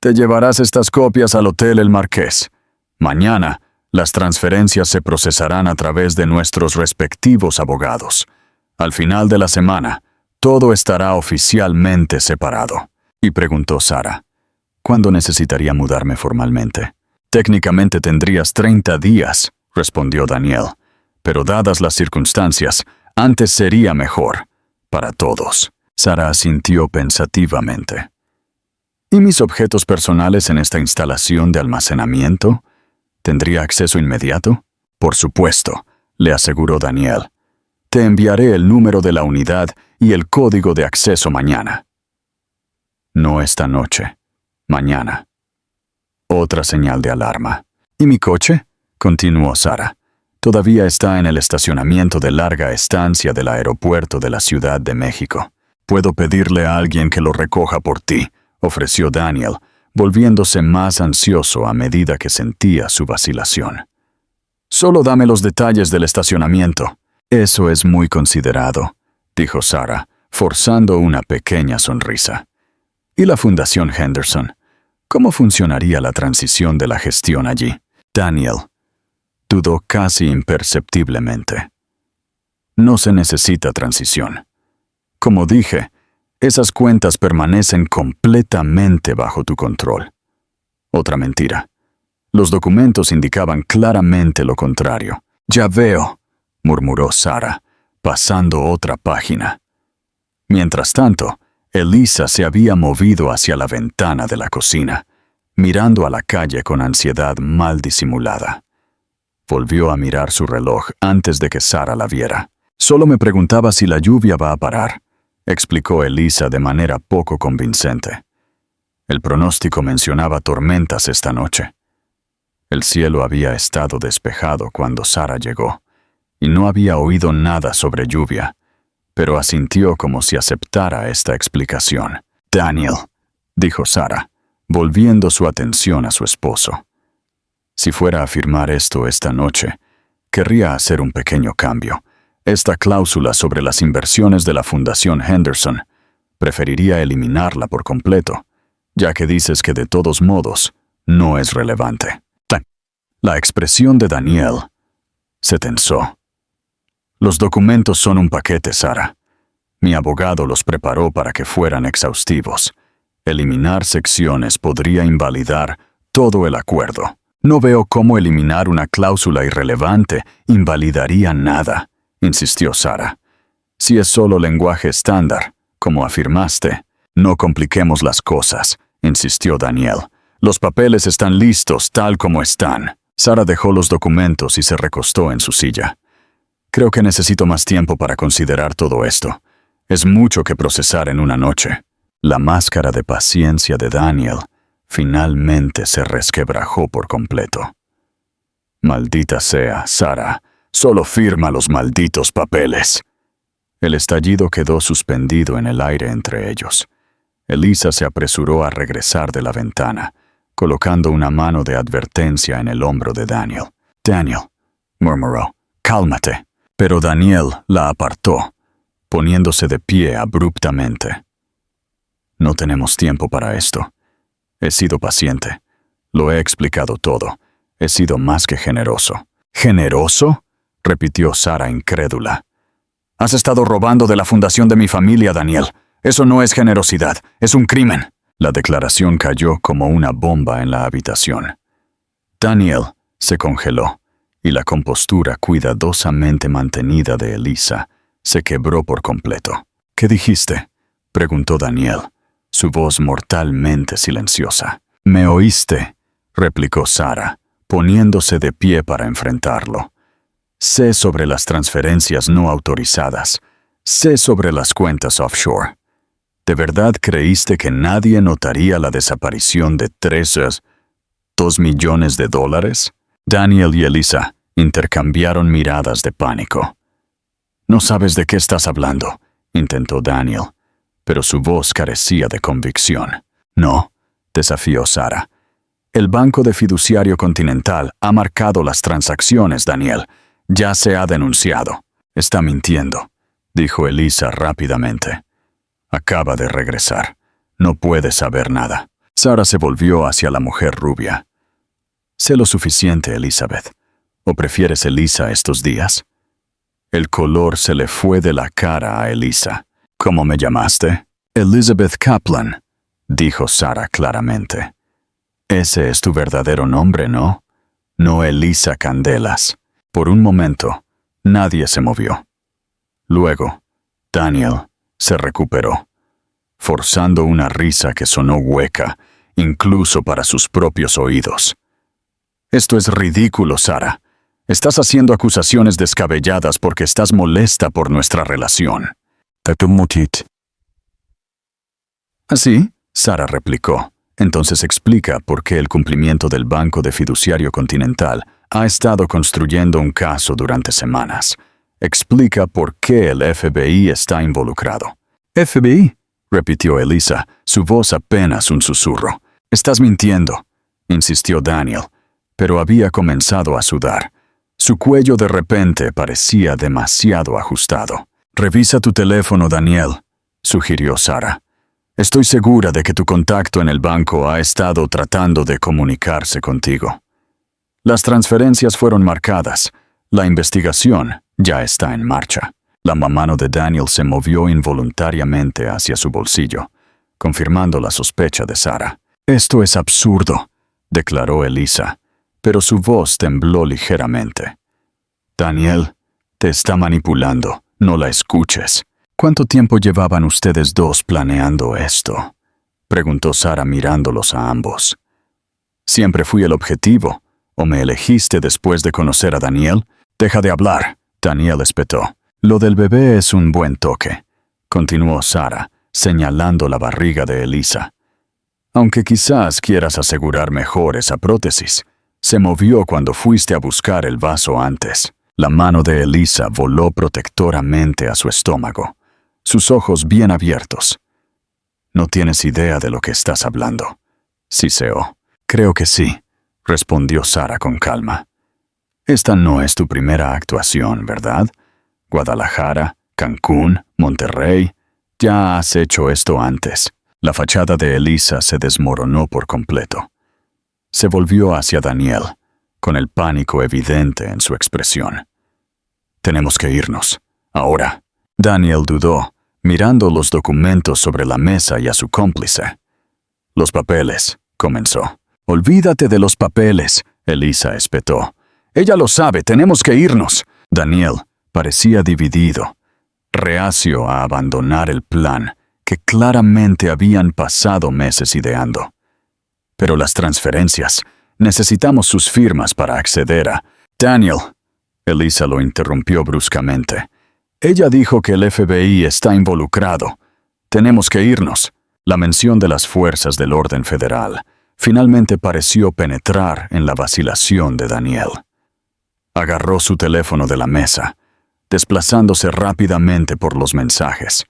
Te llevarás estas copias al Hotel El Marqués. Mañana, las transferencias se procesarán a través de nuestros respectivos abogados. Al final de la semana, todo estará oficialmente separado. Y preguntó Sara, ¿cuándo necesitaría mudarme formalmente? Técnicamente tendrías 30 días, respondió Daniel, pero dadas las circunstancias, antes sería mejor, para todos. Sara asintió pensativamente. ¿Y mis objetos personales en esta instalación de almacenamiento? ¿Tendría acceso inmediato? Por supuesto, le aseguró Daniel. Te enviaré el número de la unidad y el código de acceso mañana. No esta noche, mañana. Otra señal de alarma. ¿Y mi coche? Continuó Sara. Todavía está en el estacionamiento de larga estancia del aeropuerto de la Ciudad de México. Puedo pedirle a alguien que lo recoja por ti, ofreció Daniel, volviéndose más ansioso a medida que sentía su vacilación. Solo dame los detalles del estacionamiento. Eso es muy considerado, dijo Sara, forzando una pequeña sonrisa. ¿Y la Fundación Henderson? ¿Cómo funcionaría la transición de la gestión allí? Daniel dudó casi imperceptiblemente. No se necesita transición. Como dije, esas cuentas permanecen completamente bajo tu control. Otra mentira. Los documentos indicaban claramente lo contrario. Ya veo, murmuró Sara, pasando otra página. Mientras tanto, Elisa se había movido hacia la ventana de la cocina, mirando a la calle con ansiedad mal disimulada. Volvió a mirar su reloj antes de que Sara la viera. Solo me preguntaba si la lluvia va a parar, explicó Elisa de manera poco convincente. El pronóstico mencionaba tormentas esta noche. El cielo había estado despejado cuando Sara llegó, y no había oído nada sobre lluvia, pero asintió como si aceptara esta explicación. Daniel, dijo Sara, volviendo su atención a su esposo. Si fuera a firmar esto esta noche, querría hacer un pequeño cambio. Esta cláusula sobre las inversiones de la Fundación Henderson, preferiría eliminarla por completo, ya que dices que de todos modos no es relevante. La expresión de Daniel se tensó. Los documentos son un paquete, Sara. Mi abogado los preparó para que fueran exhaustivos. Eliminar secciones podría invalidar todo el acuerdo. No veo cómo eliminar una cláusula irrelevante invalidaría nada, insistió Sara. Si es solo lenguaje estándar, como afirmaste, no compliquemos las cosas, insistió Daniel. Los papeles están listos tal como están. Sara dejó los documentos y se recostó en su silla. Creo que necesito más tiempo para considerar todo esto. Es mucho que procesar en una noche. La máscara de paciencia de Daniel finalmente se resquebrajó por completo. Maldita sea, Sara, solo firma los malditos papeles. El estallido quedó suspendido en el aire entre ellos. Elisa se apresuró a regresar de la ventana, colocando una mano de advertencia en el hombro de Daniel. Daniel, murmuró, cálmate. Pero Daniel la apartó, poniéndose de pie abruptamente. No tenemos tiempo para esto. He sido paciente. Lo he explicado todo. He sido más que generoso. ¿Generoso?, repitió Sara incrédula. Has estado robando de la fundación de mi familia, Daniel. Eso no es generosidad, es un crimen. La declaración cayó como una bomba en la habitación. Daniel se congeló, y la compostura cuidadosamente mantenida de Elisa se quebró por completo. ¿Qué dijiste?, preguntó Daniel, su voz mortalmente silenciosa. «¿Me oíste?», replicó Sara, poniéndose de pie para enfrentarlo. Sé sobre las transferencias no autorizadas. Sé sobre las cuentas offshore. ¿De verdad creíste que nadie notaría la desaparición de $2 millones? Daniel y Elisa intercambiaron miradas de pánico. «No sabes de qué estás hablando», intentó Daniel, pero su voz carecía de convicción. «No», desafió Sara. «El Banco de Fiduciario Continental ha marcado las transacciones, Daniel. Ya se ha denunciado». «Está mintiendo», dijo Elisa rápidamente. «Acaba de regresar. No puede saber nada». Sara se volvió hacia la mujer rubia. «Sé lo suficiente, Elizabeth. ¿O prefieres Elisa estos días?» El color se le fue de la cara a Elisa. «¿Cómo me llamaste?» «Elizabeth Kaplan», dijo Sara claramente. «Ese es tu verdadero nombre, ¿no? No Elisa Candelas». Por un momento, nadie se movió. Luego, Daniel se recuperó, forzando una risa que sonó hueca, incluso para sus propios oídos. «Esto es ridículo, Sara. Estás haciendo acusaciones descabelladas porque estás molesta por nuestra relación». «¿Así?» Sara replicó. «Entonces explica por qué el cumplimiento del Banco de Fiduciario Continental ha estado construyendo un caso durante semanas. Explica por qué el FBI está involucrado». «¿FBI?» repitió Elisa, su voz apenas un susurro. «Estás mintiendo», insistió Daniel, pero había comenzado a sudar. Su cuello de repente parecía demasiado ajustado. «Revisa tu teléfono, Daniel», sugirió Sara. «Estoy segura de que tu contacto en el banco ha estado tratando de comunicarse contigo. Las transferencias fueron marcadas. La investigación ya está en marcha». La mano de Daniel se movió involuntariamente hacia su bolsillo, confirmando la sospecha de Sara. «Esto es absurdo», declaró Elisa, pero su voz tembló ligeramente. «Daniel, te está manipulando. No la escuches». «¿Cuánto tiempo llevaban ustedes dos planeando esto?», preguntó Sara mirándolos a ambos. «Siempre fui el objetivo. ¿O me elegiste después de conocer a Daniel?» «Deja de hablar», Daniel espetó. «Lo del bebé es un buen toque», continuó Sara, señalando la barriga de Elisa. «Aunque quizás quieras asegurar mejor esa prótesis. Se movió cuando fuiste a buscar el vaso antes». La mano de Elisa voló protectoramente a su estómago, sus ojos bien abiertos. «No tienes idea de lo que estás hablando», siseó. «Creo que sí», respondió Sara con calma. «Esta no es tu primera actuación, ¿verdad? Guadalajara, Cancún, Monterrey. Ya has hecho esto antes». La fachada de Elisa se desmoronó por completo. Se volvió hacia Daniel, con el pánico evidente en su expresión. «Tenemos que irnos. Ahora». Daniel dudó, mirando los documentos sobre la mesa y a su cómplice. «Los papeles», comenzó. «Olvídate de los papeles», Elisa espetó. «Ella lo sabe, tenemos que irnos». Daniel parecía dividido, reacio a abandonar el plan que claramente habían pasado meses ideando. «Pero las transferencias, necesitamos sus firmas para acceder a...» «Daniel», Elisa lo interrumpió bruscamente. «Ella dijo que el FBI está involucrado. Tenemos que irnos». La mención de las fuerzas del orden federal finalmente pareció penetrar en la vacilación de Daniel. Agarró su teléfono de la mesa, desplazándose rápidamente por los mensajes,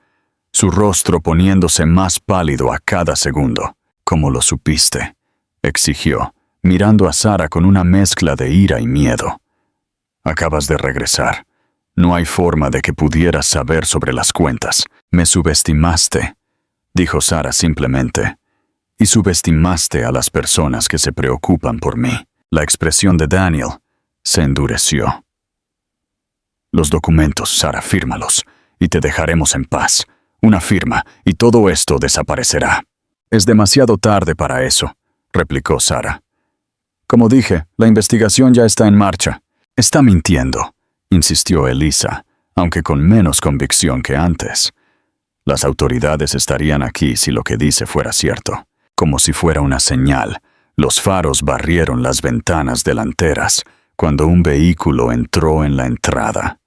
su rostro poniéndose más pálido a cada segundo. «¿Cómo lo supiste?», exigió, mirando a Sara con una mezcla de ira y miedo. «Acabas de regresar. No hay forma de que pudieras saber sobre las cuentas. Me subestimaste», dijo Sara simplemente. «Y subestimaste a las personas que se preocupan por mí». La expresión de Daniel se endureció. «Los documentos, Sara, fírmalos, y te dejaremos en paz. Una firma, y todo esto desaparecerá». «Es demasiado tarde para eso», replicó Sara. «Como dije, la investigación ya está en marcha». «Está mintiendo», insistió Elisa, aunque con menos convicción que antes. «Las autoridades estarían aquí si lo que dice fuera cierto». Como si fuera una señal, Los faros barrieron las ventanas delanteras cuando un vehículo entró en la entrada.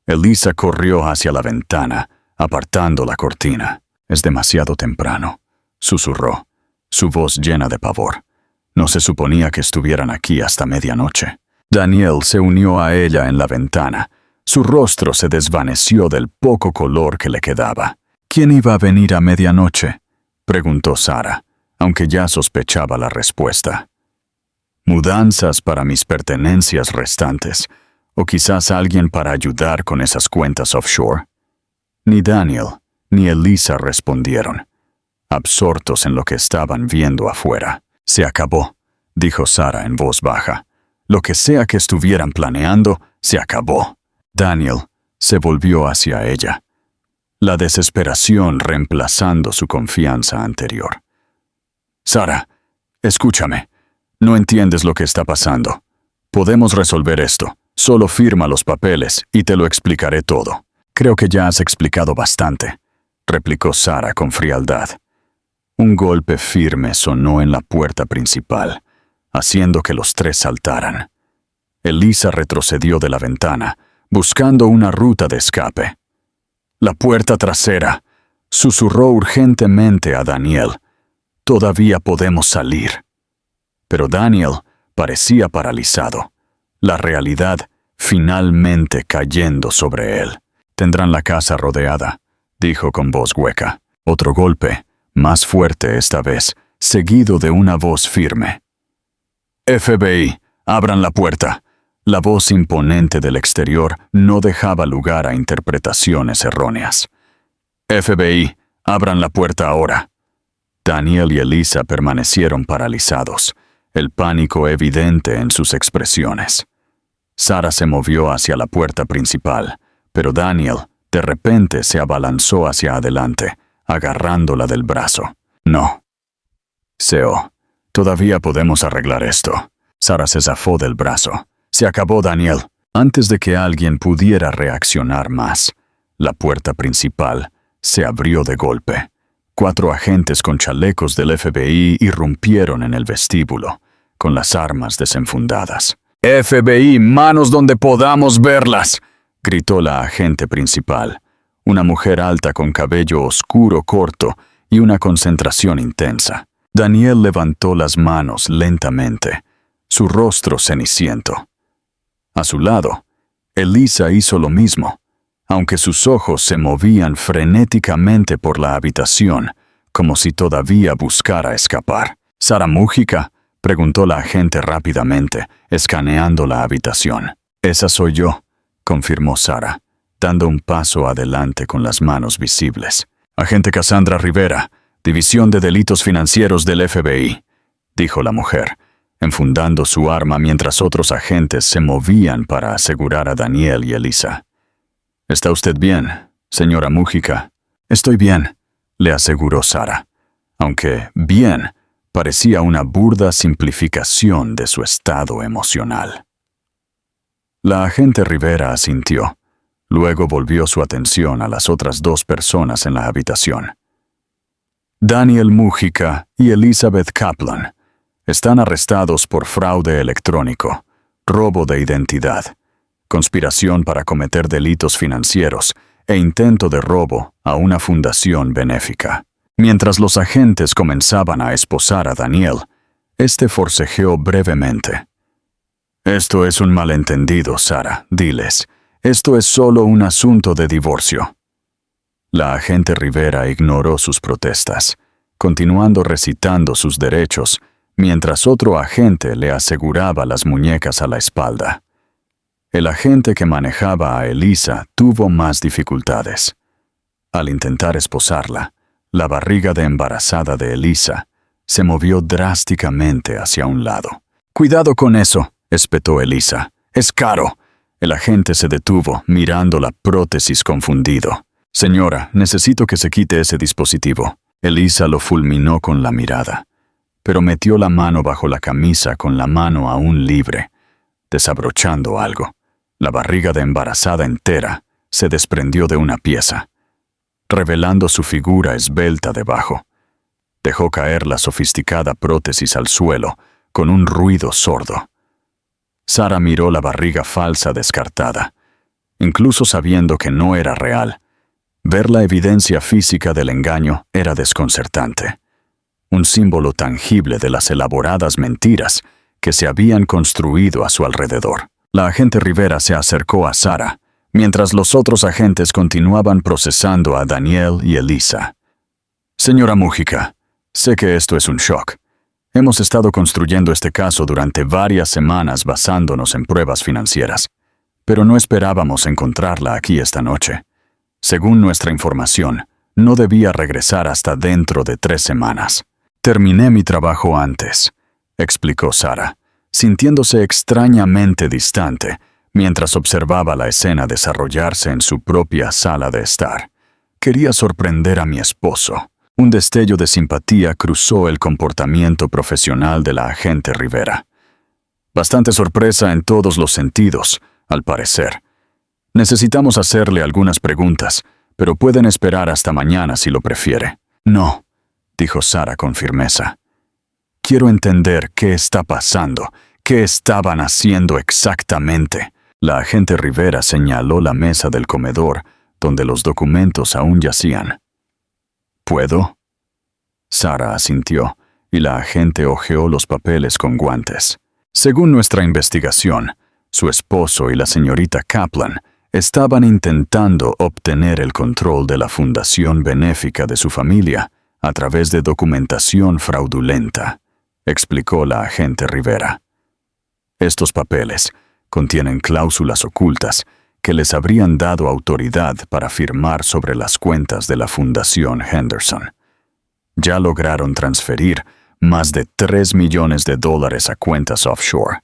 Elisa corrió hacia la ventana, apartando la cortina. «Es demasiado temprano», susurró, su voz llena de pavor. «No se suponía que estuvieran aquí hasta medianoche». Daniel se unió a ella en la ventana. Su rostro se desvaneció del poco color que le quedaba. «¿Quién iba a venir a medianoche?», preguntó Sara, aunque ya sospechaba la respuesta. «Mudanzas para mis pertenencias restantes, o quizás alguien para ayudar con esas cuentas offshore». Ni Daniel ni Elisa respondieron, absortos en lo que estaban viendo afuera. «Se acabó», dijo Sara en voz baja. «Lo que sea que estuvieran planeando, se acabó». Daniel se volvió hacia ella, la desesperación reemplazando su confianza anterior. «Sara, escúchame. No entiendes lo que está pasando. Podemos resolver esto. Solo firma los papeles y te lo explicaré todo». «Creo que ya has explicado bastante», replicó Sara con frialdad. Un golpe firme sonó en la puerta principal, haciendo que los tres saltaran. Elisa retrocedió de la ventana, buscando una ruta de escape. «La puerta trasera», susurró urgentemente a Daniel. «Todavía podemos salir». Pero Daniel parecía paralizado, la realidad finalmente cayendo sobre él. «Tendrán la casa rodeada», dijo con voz hueca. Otro golpe, más fuerte esta vez, seguido de una voz firme. «FBI, abran la puerta». La voz imponente del exterior no dejaba lugar a interpretaciones erróneas. «FBI, abran la puerta ahora». Daniel y Elisa permanecieron paralizados, el pánico evidente en sus expresiones. Sara se movió hacia la puerta principal, pero Daniel de repente se abalanzó hacia adelante, agarrándola del brazo. «No». «Seo, todavía podemos arreglar esto». Sara se zafó del brazo. «Se acabó, Daniel». Antes de que alguien pudiera reaccionar más, la puerta principal se abrió de golpe. 4 agentes con chalecos del FBI irrumpieron en el vestíbulo, con las armas desenfundadas. «FBI, manos donde podamos verlas», gritó la agente principal, una mujer alta con cabello oscuro corto y una concentración intensa. Daniel levantó las manos lentamente, su rostro ceniciento. A su lado, Elisa hizo lo mismo, aunque sus ojos se movían frenéticamente por la habitación, como si todavía buscara escapar. «¿Sara Mújica?», preguntó la agente rápidamente, escaneando la habitación. «Esa soy yo», confirmó Sara, dando un paso adelante con las manos visibles. «Agente Cassandra Rivera, División de Delitos Financieros del FBI», dijo la mujer, enfundando su arma mientras otros agentes se movían para asegurar a Daniel y Elisa. «¿Está usted bien, señora Mújica?» «Estoy bien», le aseguró Sara, aunque bien parecía una burda simplificación de su estado emocional. La agente Rivera asintió. Luego volvió su atención a las otras 2 personas en la habitación. «Daniel Mújica y Elizabeth Kaplan están arrestados por fraude electrónico, robo de identidad, conspiración para cometer delitos financieros e intento de robo a una fundación benéfica». Mientras los agentes comenzaban a esposar a Daniel, este forcejeó brevemente. «Esto es un malentendido, Sara, diles. Esto es solo un asunto de divorcio». La agente Rivera ignoró sus protestas, continuando recitando sus derechos, mientras otro agente le aseguraba las muñecas a la espalda. El agente que manejaba a Elisa tuvo más dificultades. Al intentar esposarla, la barriga de embarazada de Elisa se movió drásticamente hacia un lado. «Cuidado con eso», espetó Elisa. «Es caro». El agente se detuvo, mirando la prótesis confundido. «Señora, necesito que se quite ese dispositivo». Elisa lo fulminó con la mirada, pero metió la mano bajo la camisa con la mano aún libre, desabrochando algo. La barriga de embarazada entera se desprendió de una pieza, revelando su figura esbelta debajo. Dejó caer la sofisticada prótesis al suelo, con un ruido sordo. Sara miró la barriga falsa descartada. Incluso sabiendo que no era real, ver la evidencia física del engaño era desconcertante. Un símbolo tangible de las elaboradas mentiras que se habían construido a su alrededor. La agente Rivera se acercó a Sara, mientras los otros agentes continuaban procesando a Daniel y Elisa. Señora Mújica, sé que esto es un shock. Hemos estado construyendo este caso durante varias semanas basándonos en pruebas financieras, pero no esperábamos encontrarla aquí esta noche. Según nuestra información, no debía regresar hasta dentro de 3 semanas. Terminé mi trabajo antes, explicó Sara, sintiéndose extrañamente distante mientras observaba la escena desarrollarse en su propia sala de estar. Quería sorprender a mi esposo. Un destello de simpatía cruzó el comportamiento profesional de la agente Rivera. Bastante sorpresa en todos los sentidos, al parecer. Necesitamos hacerle algunas preguntas, pero pueden esperar hasta mañana si lo prefiere. No, dijo Sara con firmeza. Quiero entender qué está pasando, qué estaban haciendo exactamente. La agente Rivera señaló la mesa del comedor, donde los documentos aún yacían. ¿Puedo? Sara asintió, y la agente hojeó los papeles con guantes. Según nuestra investigación, su esposo y la señorita Kaplan estaban intentando obtener el control de la fundación benéfica de su familia a través de documentación fraudulenta, explicó la agente Rivera. Estos papeles contienen cláusulas ocultas que les habrían dado autoridad para firmar sobre las cuentas de la Fundación Henderson. Ya lograron transferir más de $3 millones a cuentas offshore,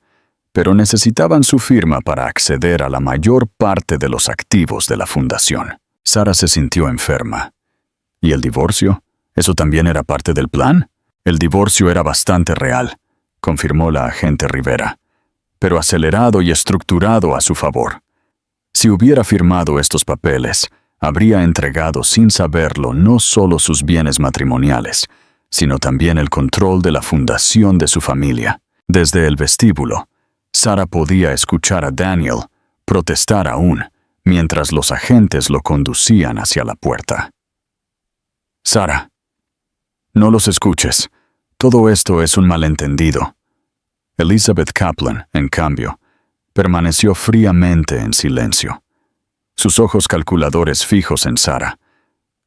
pero necesitaban su firma para acceder a la mayor parte de los activos de la fundación. Sara se sintió enferma. ¿Y el divorcio? ¿Eso también era parte del plan? El divorcio era bastante real, confirmó la agente Rivera, pero acelerado y estructurado a su favor. Si hubiera firmado estos papeles, habría entregado sin saberlo no solo sus bienes matrimoniales, sino también el control de la fundación de su familia. Desde el vestíbulo, Sara podía escuchar a Daniel protestar aún, mientras los agentes lo conducían hacia la puerta. Sara, no los escuches. Todo esto es un malentendido. Elizabeth Kaplan, en cambio, permaneció fríamente en silencio, sus ojos calculadores fijos en Sara,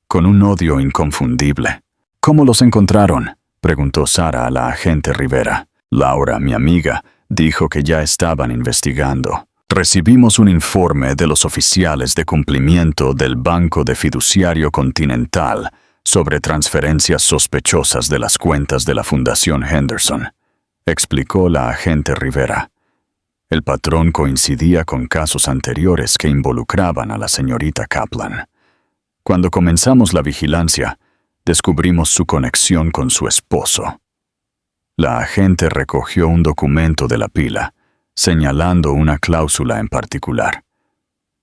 con un odio inconfundible. ¿Cómo los encontraron?, preguntó Sara a la agente Rivera. Laura, mi amiga, dijo que ya estaban investigando. Recibimos un informe de los oficiales de cumplimiento del Banco de Fiduciario Continental sobre transferencias sospechosas de las cuentas de la Fundación Henderson, explicó la agente Rivera. El patrón coincidía con casos anteriores que involucraban a la señorita Kaplan. Cuando comenzamos la vigilancia, descubrimos su conexión con su esposo. La agente recogió un documento de la pila, señalando una cláusula en particular.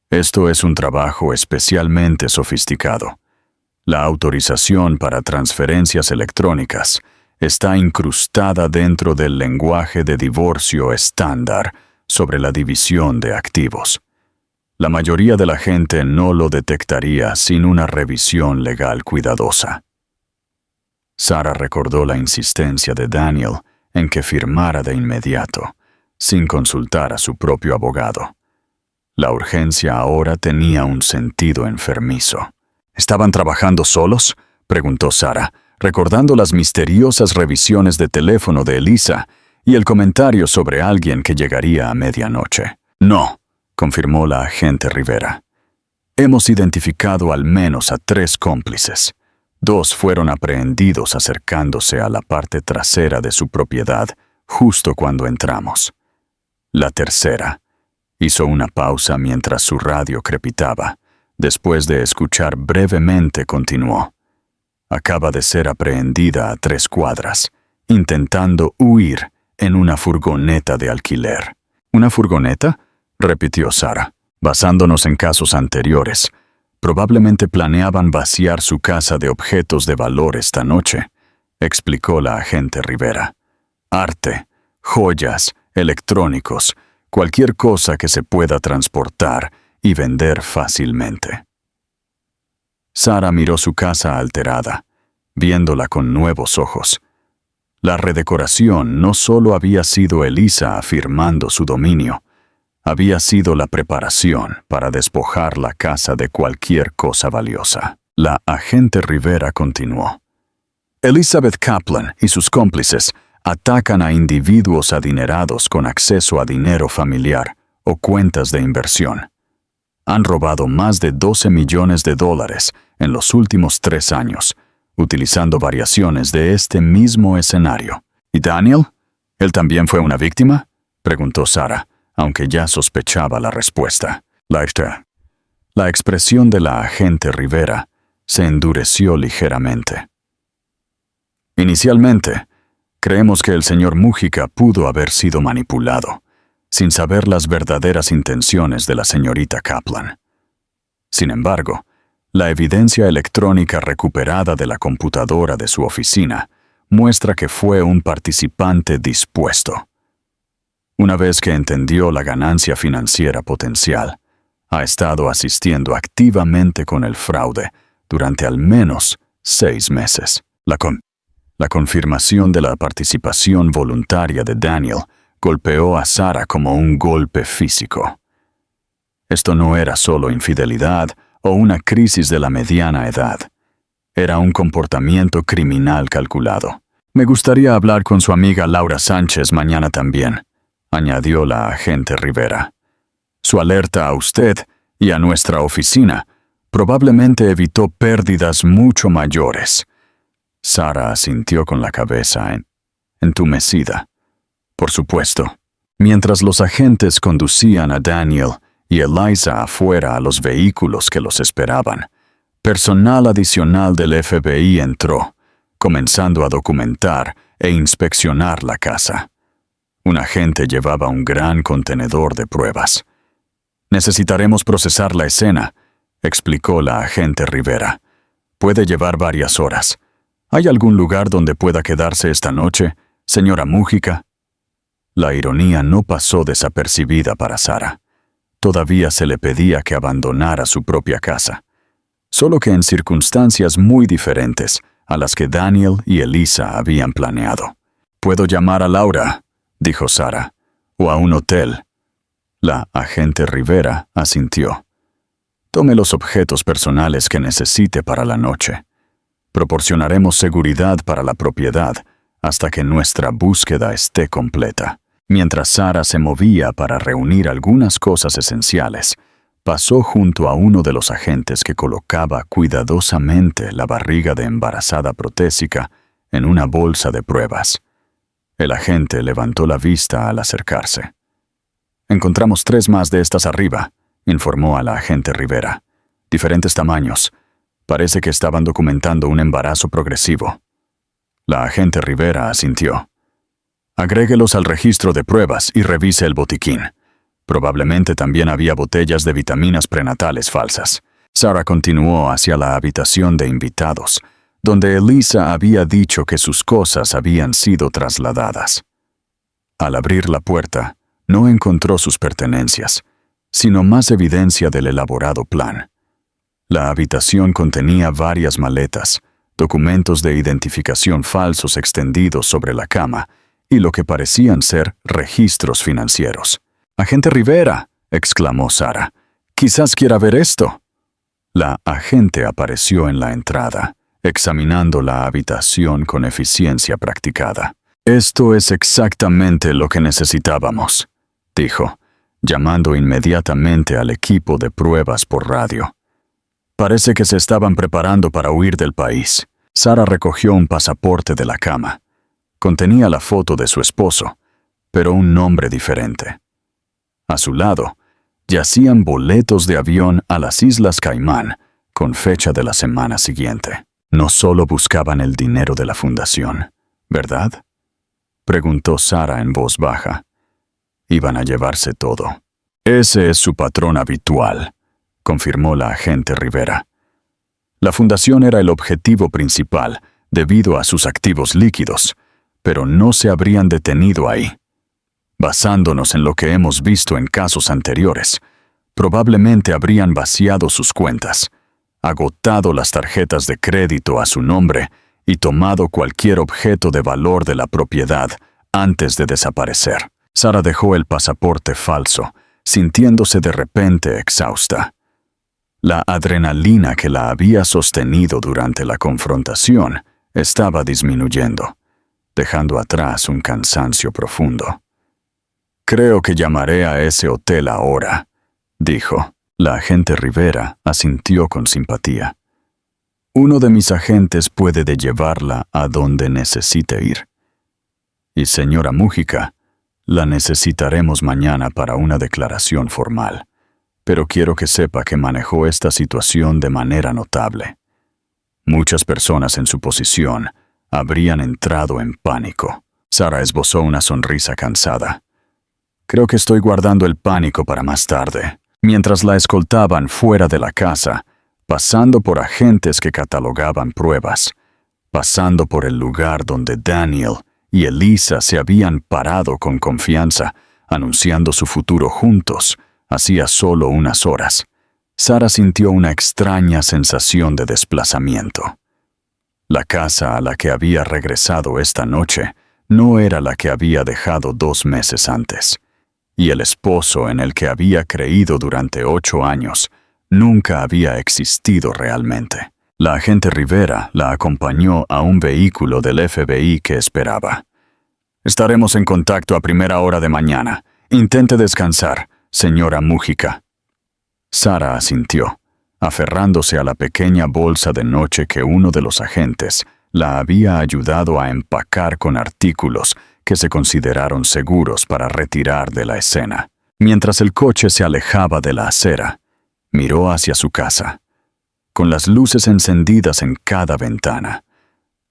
Esto es un trabajo especialmente sofisticado. La autorización para transferencias electrónicas está incrustada dentro del lenguaje de divorcio estándar sobre la división de activos. La mayoría de la gente no lo detectaría sin una revisión legal cuidadosa. Sara recordó la insistencia de Daniel en que firmara de inmediato, sin consultar a su propio abogado. La urgencia ahora tenía un sentido enfermizo. ¿Estaban trabajando solos?, preguntó Sara, recordando las misteriosas revisiones de teléfono de Elisa y el comentario sobre alguien que llegaría a medianoche. No, confirmó la agente Rivera. Hemos identificado al menos a 3 cómplices. 2 fueron aprehendidos acercándose a la parte trasera de su propiedad justo cuando entramos. La tercera hizo una pausa mientras su radio crepitaba. Después de escuchar brevemente, continuó. Acaba de ser aprehendida a 3 cuadras, intentando huir en una furgoneta de alquiler. ¿Una furgoneta?, repitió Sara. Basándonos en casos anteriores, probablemente planeaban vaciar su casa de objetos de valor esta noche. explicó la agente Rivera. Arte, joyas, electrónicos, cualquier cosa que se pueda transportar y vender fácilmente. Sara miró su casa alterada, viéndola con nuevos ojos. La redecoración no solo había sido Elisa afirmando su dominio, había sido la preparación para despojar la casa de cualquier cosa valiosa. La agente Rivera continuó. Elizabeth Kaplan y sus cómplices atacan a individuos adinerados con acceso a dinero familiar o cuentas de inversión. Han robado más de $12 millones en los últimos 3 años, utilizando variaciones de este mismo escenario. ¿Y Daniel? ¿Él también fue una víctima?, preguntó Sara, aunque ya sospechaba la respuesta. La expresión de la agente Rivera se endureció ligeramente. Inicialmente, creemos que el señor Múgica pudo haber sido manipulado, sin saber las verdaderas intenciones de la señorita Kaplan. Sin embargo, la evidencia electrónica recuperada de la computadora de su oficina muestra que fue un participante dispuesto. Una vez que entendió la ganancia financiera potencial, ha estado asistiendo activamente con el fraude durante al menos 6 meses. La confirmación de la participación voluntaria de Daniel golpeó a Sara como un golpe físico. Esto no era solo infidelidad o una crisis de la mediana edad. Era un comportamiento criminal calculado. Me gustaría hablar con su amiga Laura Sánchez mañana también, añadió la agente Rivera. Su alerta a usted y a nuestra oficina probablemente evitó pérdidas mucho mayores. Sara asintió con la cabeza entumecida. Por supuesto. Mientras los agentes conducían a Daniel y Eliza afuera a los vehículos que los esperaban, personal adicional del FBI entró, comenzando a documentar e inspeccionar la casa. Un agente llevaba un gran contenedor de pruebas. Necesitaremos procesar la escena, explicó la agente Rivera. Puede llevar varias horas. ¿Hay algún lugar donde pueda quedarse esta noche, señora Múgica? La ironía no pasó desapercibida para Sara. Todavía se le pedía que abandonara su propia casa, solo que en circunstancias muy diferentes a las que Daniel y Elisa habían planeado. «Puedo llamar a Laura», dijo Sara, «o a un hotel». La agente Rivera asintió. «Tome los objetos personales que necesite para la noche. Proporcionaremos seguridad para la propiedad hasta que nuestra búsqueda esté completa». Mientras Sara se movía para reunir algunas cosas esenciales, pasó junto a uno de los agentes que colocaba cuidadosamente la barriga de embarazada protésica en una bolsa de pruebas. El agente levantó la vista al acercarse. «Encontramos 3 más de estas arriba», informó a la agente Rivera. «Diferentes tamaños. Parece que estaban documentando un embarazo progresivo». La agente Rivera asintió. «Agréguelos al registro de pruebas y revise el botiquín. Probablemente también había botellas de vitaminas prenatales falsas». Sara continuó hacia la habitación de invitados, donde Elisa había dicho que sus cosas habían sido trasladadas. Al abrir la puerta, no encontró sus pertenencias, sino más evidencia del elaborado plan. La habitación contenía varias maletas, documentos de identificación falsos extendidos sobre la cama, y lo que parecían ser registros financieros. «¡Agente Rivera!», exclamó Sara. «Quizás quiera ver esto». La agente apareció en la entrada, examinando la habitación con eficiencia practicada. «Esto es exactamente lo que necesitábamos», dijo, llamando inmediatamente al equipo de pruebas por radio. «Parece que se estaban preparando para huir del país». Sara recogió un pasaporte de la cama. Contenía la foto de su esposo, pero un nombre diferente. A su lado, yacían boletos de avión a las Islas Caimán, con fecha de la semana siguiente. «No solo buscaban el dinero de la fundación, ¿verdad?», preguntó Sara en voz baja. «Iban a llevarse todo». «Ese es su patrón habitual», confirmó la agente Rivera. La fundación era el objetivo principal, debido a sus activos líquidos, pero no se habrían detenido ahí. Basándonos en lo que hemos visto en casos anteriores, probablemente habrían vaciado sus cuentas, agotado las tarjetas de crédito a su nombre y tomado cualquier objeto de valor de la propiedad antes de desaparecer. Sara dejó el pasaporte falso, sintiéndose de repente exhausta. La adrenalina que la había sostenido durante la confrontación estaba disminuyendo, dejando atrás un cansancio profundo. «Creo que llamaré a ese hotel ahora», dijo. La agente Rivera asintió con simpatía. «Uno de mis agentes puede llevarla a donde necesite ir. Y señora Múgica, la necesitaremos mañana para una declaración formal, pero quiero que sepa que manejó esta situación de manera notable. Muchas personas en su posición habrían entrado en pánico». Sara esbozó una sonrisa cansada. «Creo que estoy guardando el pánico para más tarde». Mientras la escoltaban fuera de la casa, pasando por agentes que catalogaban pruebas, pasando por el lugar donde Daniel y Elisa se habían parado con confianza, anunciando su futuro juntos, hacía solo unas horas, Sara sintió una extraña sensación de desplazamiento. La casa a la que había regresado esta noche no era la que había dejado 2 meses antes. Y el esposo en el que había creído durante 8 años nunca había existido realmente. La agente Rivera la acompañó a un vehículo del FBI que esperaba. «Estaremos en contacto a primera hora de mañana. Intente descansar, señora Múgica». Sara asintió, aferrándose a la pequeña bolsa de noche que uno de los agentes la había ayudado a empacar con artículos que se consideraron seguros para retirar de la escena. Mientras el coche se alejaba de la acera, miró hacia su casa, con las luces encendidas en cada ventana,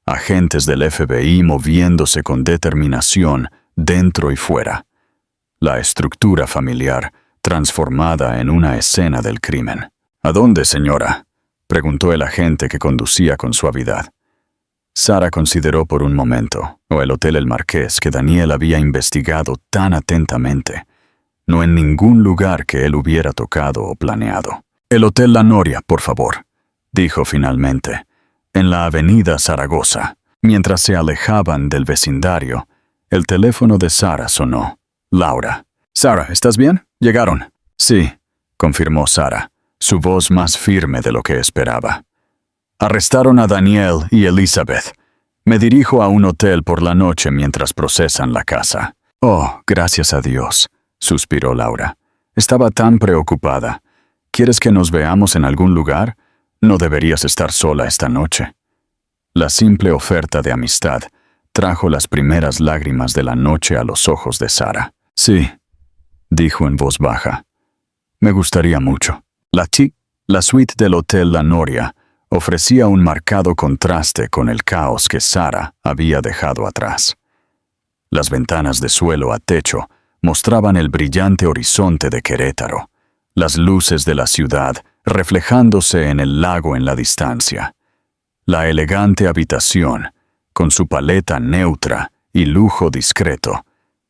agentes del FBI moviéndose con determinación dentro y fuera, la estructura familiar transformada en una escena del crimen. «¿A dónde, señora?», preguntó el agente que conducía con suavidad. Sara consideró por un momento, o el Hotel El Marqués que Daniel había investigado tan atentamente, no en ningún lugar que él hubiera tocado o planeado. «El Hotel La Noria, por favor», dijo finalmente, en la avenida Zaragoza. Mientras se alejaban del vecindario, el teléfono de Sara sonó. «Laura». «Sara, ¿estás bien? ¿Llegaron?» «Sí», confirmó Sara, su voz más firme de lo que esperaba. «Arrestaron a Daniel y Elizabeth. Me dirijo a un hotel por la noche mientras procesan la casa». «Oh, gracias a Dios», suspiró Laura. «Estaba tan preocupada. ¿Quieres que nos veamos en algún lugar? No deberías estar sola esta noche». La simple oferta de amistad trajo las primeras lágrimas de la noche a los ojos de Sara. «Sí», dijo en voz baja. «Me gustaría mucho». La suite del Hotel La Noria ofrecía un marcado contraste con el caos que Sara había dejado atrás. Las ventanas de suelo a techo mostraban el brillante horizonte de Querétaro, las luces de la ciudad reflejándose en el lago en la distancia. La elegante habitación, con su paleta neutra y lujo discreto,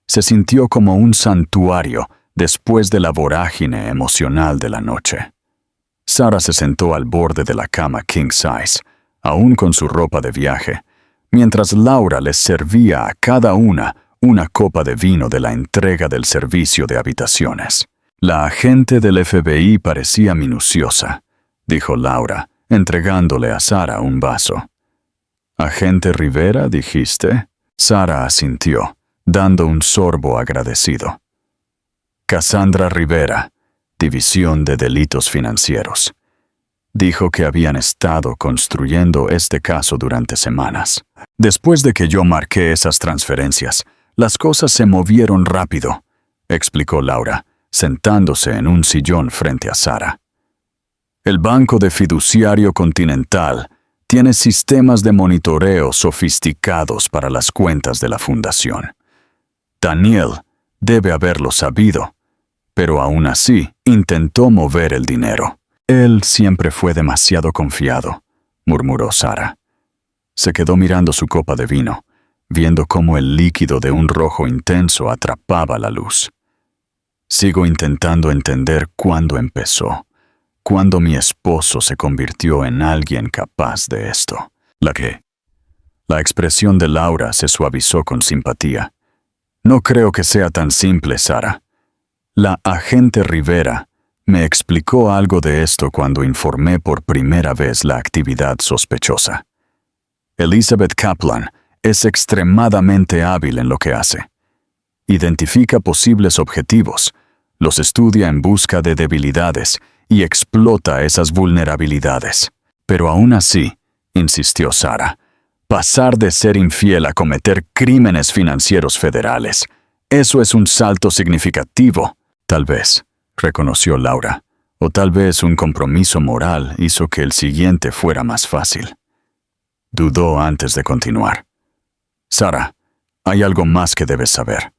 se sintió como un santuario después de la vorágine emocional de la noche. Sara se sentó al borde de la cama king size, aún con su ropa de viaje, mientras Laura les servía a cada una copa de vino de la entrega del servicio de habitaciones. «La agente del FBI parecía minuciosa», dijo Laura, entregándole a Sara un vaso. «¿Agente Rivera, dijiste?» Sara asintió, dando un sorbo agradecido. «Cassandra Rivera, División de Delitos Financieros. Dijo que habían estado construyendo este caso durante semanas. Después de que yo marqué esas transferencias, las cosas se movieron rápido», explicó Laura, sentándose en un sillón frente a Sara. «El Banco de Fiduciario Continental tiene sistemas de monitoreo sofisticados para las cuentas de la fundación. Daniel debe haberlo sabido, pero aún así intentó mover el dinero. Él siempre fue demasiado confiado», murmuró Sara. Se quedó mirando su copa de vino, viendo cómo el líquido de un rojo intenso atrapaba la luz. Sigo intentando entender cuándo empezó, cuándo mi esposo se convirtió en alguien capaz de esto. La expresión de Laura se suavizó con simpatía. No creo que sea tan simple, Sara. La agente Rivera me explicó algo de esto cuando informé por primera vez la actividad sospechosa. Elizabeth Kaplan es extremadamente hábil en lo que hace. Identifica posibles objetivos, los estudia en busca de debilidades y explota esas vulnerabilidades. Pero aún así, insistió Sara, pasar de ser infiel a cometer crímenes financieros federales, eso es un salto significativo. Tal vez, reconoció Laura, o tal vez un compromiso moral hizo que el siguiente fuera más fácil. Dudó antes de continuar. Sara, hay algo más que debes saber.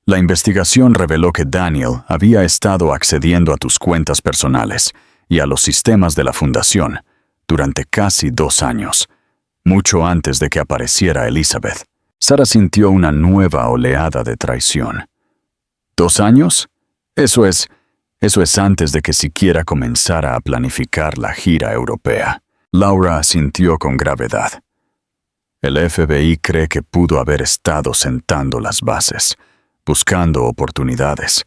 La investigación reveló que Daniel había estado accediendo a tus cuentas personales y a los sistemas de la fundación durante casi 2 años, mucho antes de que apareciera Elizabeth. Sara sintió una nueva oleada de traición. ¿2 años? Eso es antes de que siquiera comenzara a planificar la gira europea. Laura asintió con gravedad. El FBI cree que pudo haber estado sentando las bases, buscando oportunidades,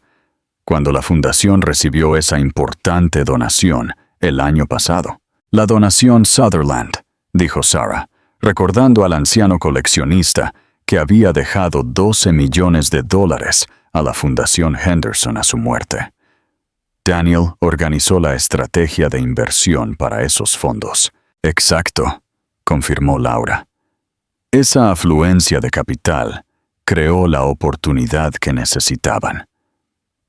cuando la fundación recibió esa importante donación el año pasado. La donación Sutherland, dijo Sara, recordando al anciano coleccionista que había dejado $12 millones a la Fundación Henderson a su muerte. Daniel organizó la estrategia de inversión para esos fondos. Exacto, confirmó Laura. Esa afluencia de capital creó la oportunidad que necesitaban.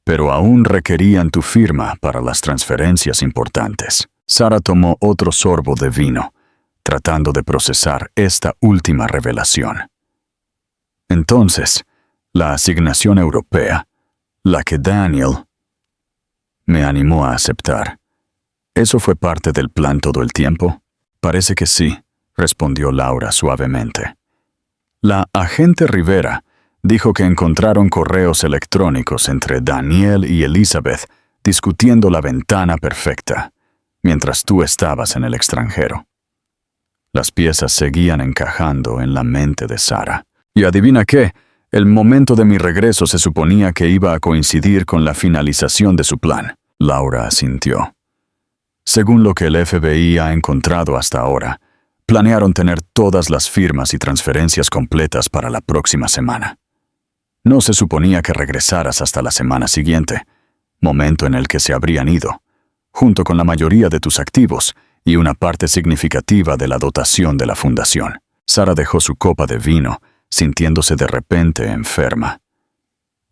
Pero aún requerían tu firma para las transferencias importantes. Sara tomó otro sorbo de vino, tratando de procesar esta última revelación. Entonces, la asignación europea, la que Daniel me animó a aceptar. ¿Eso fue parte del plan todo el tiempo? Parece que sí, respondió Laura suavemente. La agente Rivera dijo que encontraron correos electrónicos entre Daniel y Elizabeth discutiendo la ventana perfecta, mientras tú estabas en el extranjero. Las piezas seguían encajando en la mente de Sara. Y adivina qué, el momento de mi regreso se suponía que iba a coincidir con la finalización de su plan. Laura asintió. Según lo que el FBI ha encontrado hasta ahora, planearon tener todas las firmas y transferencias completas para la próxima semana. No se suponía que regresaras hasta la semana siguiente, momento en el que se habrían ido, junto con la mayoría de tus activos y una parte significativa de la dotación de la fundación. Sara dejó su copa de vino, sintiéndose de repente enferma.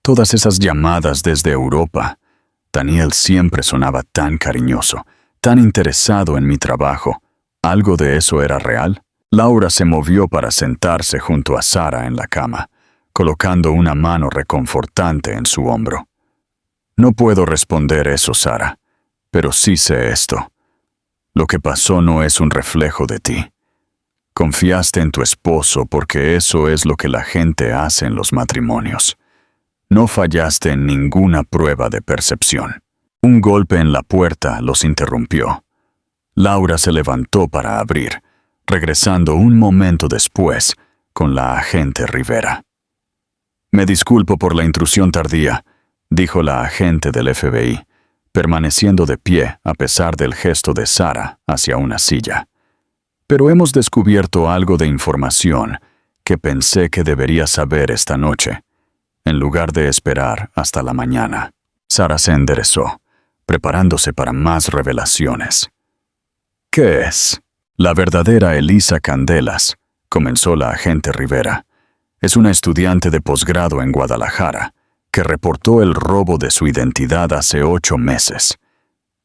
Todas esas llamadas desde Europa. Daniel siempre sonaba tan cariñoso, tan interesado en mi trabajo. ¿Algo de eso era real? Laura se movió para sentarse junto a Sara en la cama, colocando una mano reconfortante en su hombro. No puedo responder eso, Sara, pero sí sé esto. Lo que pasó no es un reflejo de ti. Confiaste en tu esposo porque eso es lo que la gente hace en los matrimonios. No fallaste en ninguna prueba de percepción. Un golpe en la puerta los interrumpió. Laura se levantó para abrir, regresando un momento después con la agente Rivera. Me disculpo por la intrusión tardía, dijo la agente del FBI, permaneciendo de pie a pesar del gesto de Sara hacia una silla. Pero hemos descubierto algo de información que pensé que debería saber esta noche, en lugar de esperar hasta la mañana. Sara se enderezó, preparándose para más revelaciones. ¿Qué es? La verdadera Elisa Candelas, comenzó la agente Rivera. Es una estudiante de posgrado en Guadalajara, que reportó el robo de su identidad hace 8 meses.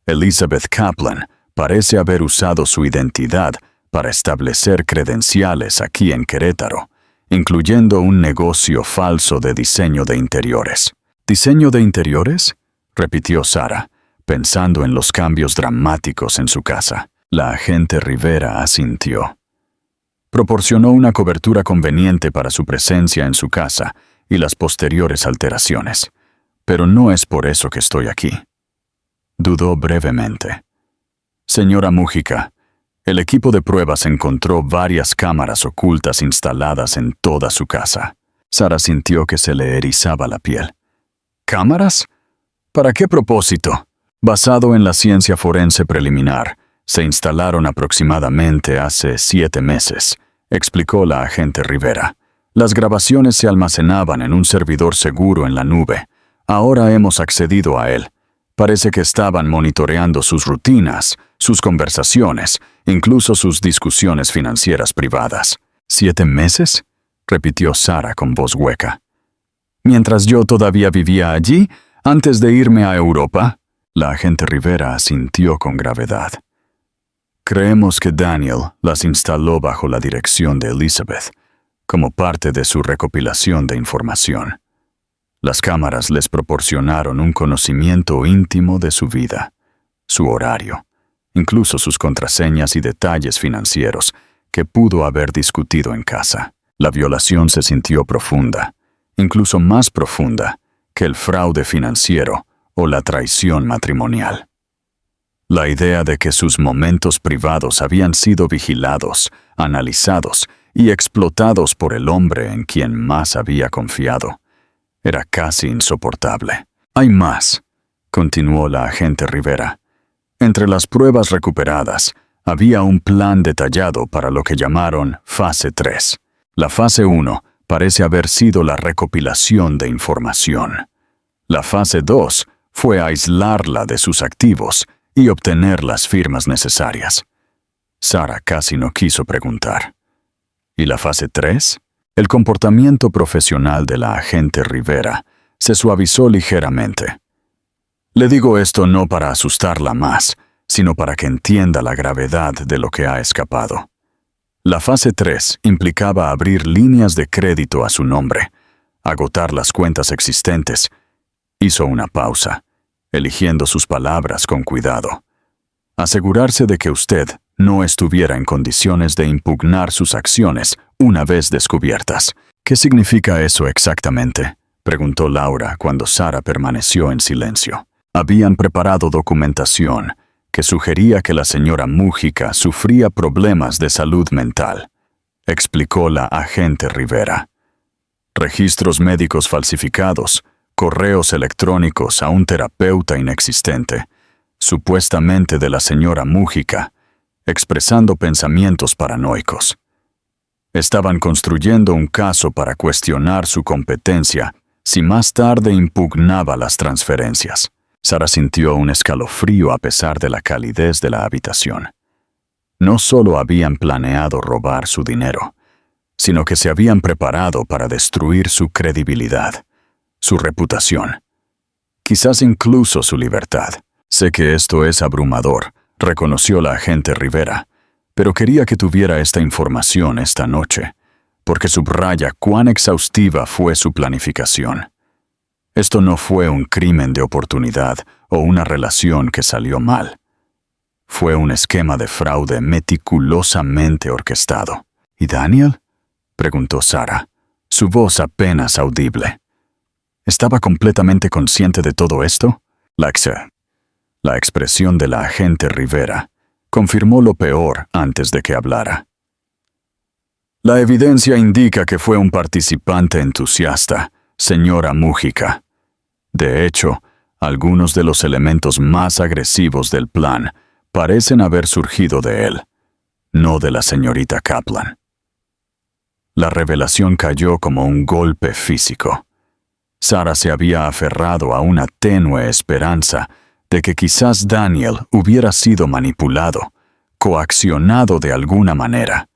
Elizabeth Kaplan parece haber usado su identidad para establecer credenciales aquí en Querétaro, incluyendo un negocio falso de diseño de interiores. ¿Diseño de interiores?, repitió Sara, pensando en los cambios dramáticos en su casa. La agente Rivera asintió. Proporcionó una cobertura conveniente para su presencia en su casa y las posteriores alteraciones. Pero no es por eso que estoy aquí. Dudó brevemente. Señora Múgica, el equipo de pruebas encontró varias cámaras ocultas instaladas en toda su casa. Sara sintió que se le erizaba la piel. ¿Cámaras? ¿Para qué propósito? Basado en la ciencia forense preliminar, se instalaron aproximadamente hace 7 meses, explicó la agente Rivera. Las grabaciones se almacenaban en un servidor seguro en la nube. Ahora hemos accedido a él. Parece que estaban monitoreando sus rutinas, sus conversaciones, incluso sus discusiones financieras privadas. ¿7 meses? Repitió Sara con voz hueca. Mientras yo todavía vivía allí, antes de irme a Europa, la agente Rivera asintió con gravedad. Creemos que Daniel las instaló bajo la dirección de Elizabeth, como parte de su recopilación de información. Las cámaras les proporcionaron un conocimiento íntimo de su vida, su horario, incluso sus contraseñas y detalles financieros que pudo haber discutido en casa. La violación se sintió profunda, incluso más profunda que el fraude financiero o la traición matrimonial. La idea de que sus momentos privados habían sido vigilados, analizados y explotados por el hombre en quien más había confiado era casi insoportable. Hay más, continuó la agente Rivera. Entre las pruebas recuperadas, había un plan detallado para lo que llamaron Fase 3. La Fase 1 parece haber sido la recopilación de información. La Fase 2 fue aislarla de sus activos y obtener las firmas necesarias. Sara casi no quiso preguntar. ¿Y la Fase 3? El comportamiento profesional de la agente Rivera se suavizó ligeramente. Le digo esto no para asustarla más, sino para que entienda la gravedad de lo que ha escapado. La Fase 3 implicaba abrir líneas de crédito a su nombre, agotar las cuentas existentes. Hizo una pausa, eligiendo sus palabras con cuidado. Asegurarse de que usted no estuviera en condiciones de impugnar sus acciones una vez descubiertas. ¿Qué significa eso exactamente?, preguntó Laura cuando Sara permaneció en silencio. Habían preparado documentación que sugería que la señora Múgica sufría problemas de salud mental, explicó la agente Rivera. Registros médicos falsificados, correos electrónicos a un terapeuta inexistente, supuestamente de la señora Múgica, expresando pensamientos paranoicos. Estaban construyendo un caso para cuestionar su competencia si más tarde impugnaba las transferencias. Sara sintió un escalofrío a pesar de la calidez de la habitación. No solo habían planeado robar su dinero, sino que se habían preparado para destruir su credibilidad, su reputación, quizás incluso su libertad. Sé que esto es abrumador, reconoció la agente Rivera, pero quería que tuviera esta información esta noche, porque subraya cuán exhaustiva fue su planificación. Esto no fue un crimen de oportunidad o una relación que salió mal. Fue un esquema de fraude meticulosamente orquestado. ¿Y Daniel?, preguntó Sara, su voz apenas audible. ¿Estaba completamente consciente de todo esto? La expresión de la agente Rivera confirmó lo peor antes de que hablara. La evidencia indica que fue un participante entusiasta, señora Múgica. De hecho, algunos de los elementos más agresivos del plan parecen haber surgido de él, no de la señorita Kaplan. La revelación cayó como un golpe físico. Sara se había aferrado a una tenue esperanza de que quizás Daniel hubiera sido manipulado, coaccionado de alguna manera.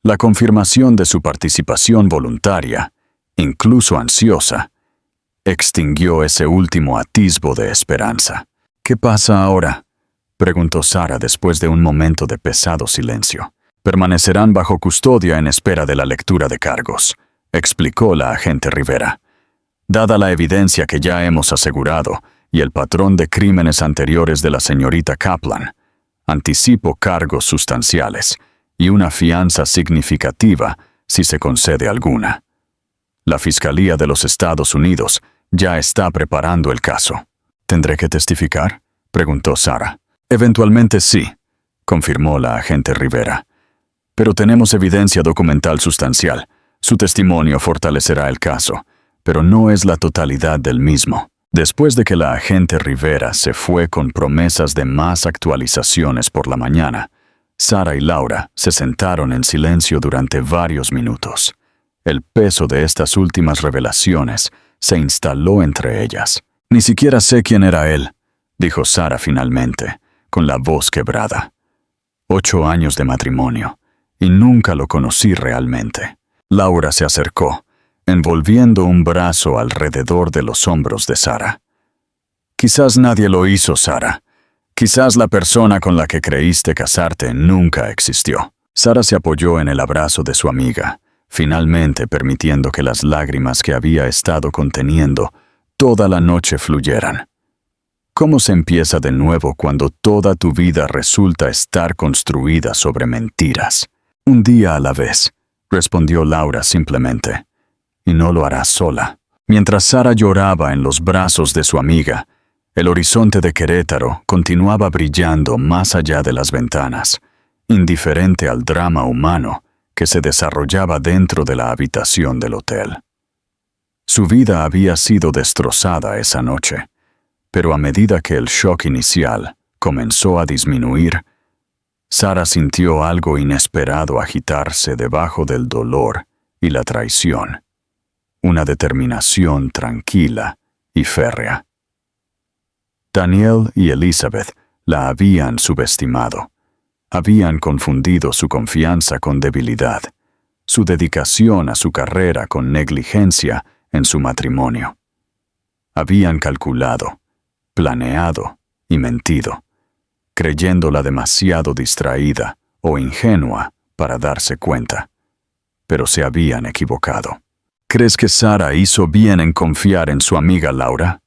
La confirmación de su participación voluntaria, incluso ansiosa, extinguió ese último atisbo de esperanza. ¿Qué pasa ahora?, preguntó Sara después de un momento de pesado silencio. Permanecerán bajo custodia en espera de la lectura de cargos, explicó la agente Rivera. Dada la evidencia que ya hemos asegurado y el patrón de crímenes anteriores de la señorita Kaplan, anticipo cargos sustanciales y una fianza significativa si se concede alguna. La Fiscalía de los Estados Unidos ya está preparando el caso. ¿Tendré que testificar?, preguntó Sara. Eventualmente sí, confirmó la agente Rivera. Pero tenemos evidencia documental sustancial. Su testimonio fortalecerá el caso, pero no es la totalidad del mismo. Después de que la agente Rivera se fue con promesas de más actualizaciones por la mañana, Sara y Laura se sentaron en silencio durante varios minutos. El peso de estas últimas revelaciones se instaló entre ellas. «Ni siquiera sé quién era él», dijo Sara finalmente, con la voz quebrada. 8 años de matrimonio, y nunca lo conocí realmente. Laura se acercó, envolviendo un brazo alrededor de los hombros de Sara. «Quizás nadie lo hizo, Sara. Quizás la persona con la que creíste casarte nunca existió». Sara se apoyó en el abrazo de su amiga, finalmente permitiendo que las lágrimas que había estado conteniendo toda la noche fluyeran. ¿Cómo se empieza de nuevo cuando toda tu vida resulta estar construida sobre mentiras? Un día a la vez, respondió Laura simplemente. Y no lo harás sola. Mientras Sara lloraba en los brazos de su amiga, el horizonte de Querétaro continuaba brillando más allá de las ventanas, indiferente al drama humano que se desarrollaba dentro de la habitación del hotel. Su vida había sido destrozada esa noche, pero a medida que el shock inicial comenzó a disminuir, Sara sintió algo inesperado agitarse debajo del dolor y la traición, una determinación tranquila y férrea. Daniel y Elizabeth la habían subestimado. Habían confundido su confianza con debilidad, su dedicación a su carrera con negligencia en su matrimonio. Habían calculado, planeado y mentido, creyéndola demasiado distraída o ingenua para darse cuenta. Pero se habían equivocado. ¿Crees que Sara hizo bien en confiar en su amiga Laura?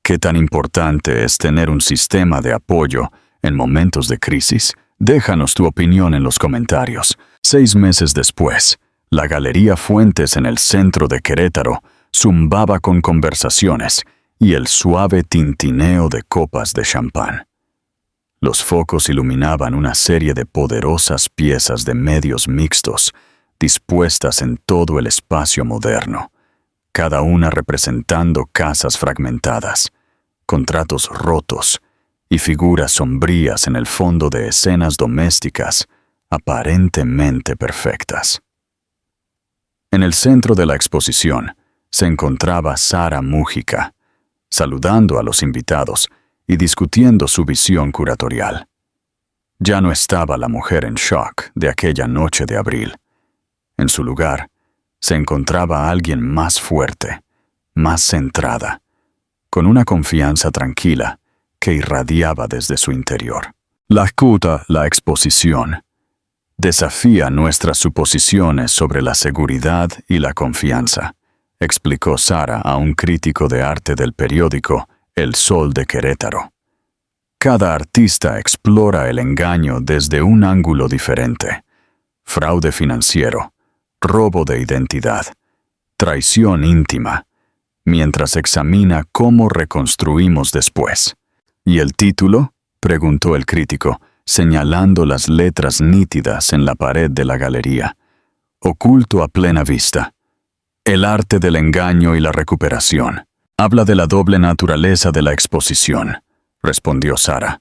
¿Qué tan importante es tener un sistema de apoyo en momentos de crisis? Déjanos tu opinión en los comentarios. 6 meses después, la Galería Fuentes en el centro de Querétaro zumbaba con conversaciones y el suave tintineo de copas de champán. Los focos iluminaban una serie de poderosas piezas de medios mixtos dispuestas en todo el espacio moderno, cada una representando casas fragmentadas, contratos rotos y figuras sombrías en el fondo de escenas domésticas aparentemente perfectas. En el centro de la exposición se encontraba Sara Mújica, saludando a los invitados y discutiendo su visión curatorial. Ya no estaba la mujer en shock de aquella noche de abril. En su lugar, se encontraba alguien más fuerte, más centrada, con una confianza tranquila que irradiaba desde su interior. La exposición desafía nuestras suposiciones sobre la seguridad y la confianza, explicó Sara a un crítico de arte del periódico El Sol de Querétaro. Cada artista explora el engaño desde un ángulo diferente: fraude financiero, robo de identidad, traición íntima, mientras examina cómo reconstruimos después. ¿Y el título?, preguntó el crítico, señalando las letras nítidas en la pared de la galería. Oculto a plena vista. El arte del engaño y la recuperación. Habla de la doble naturaleza de la exposición, respondió Sara.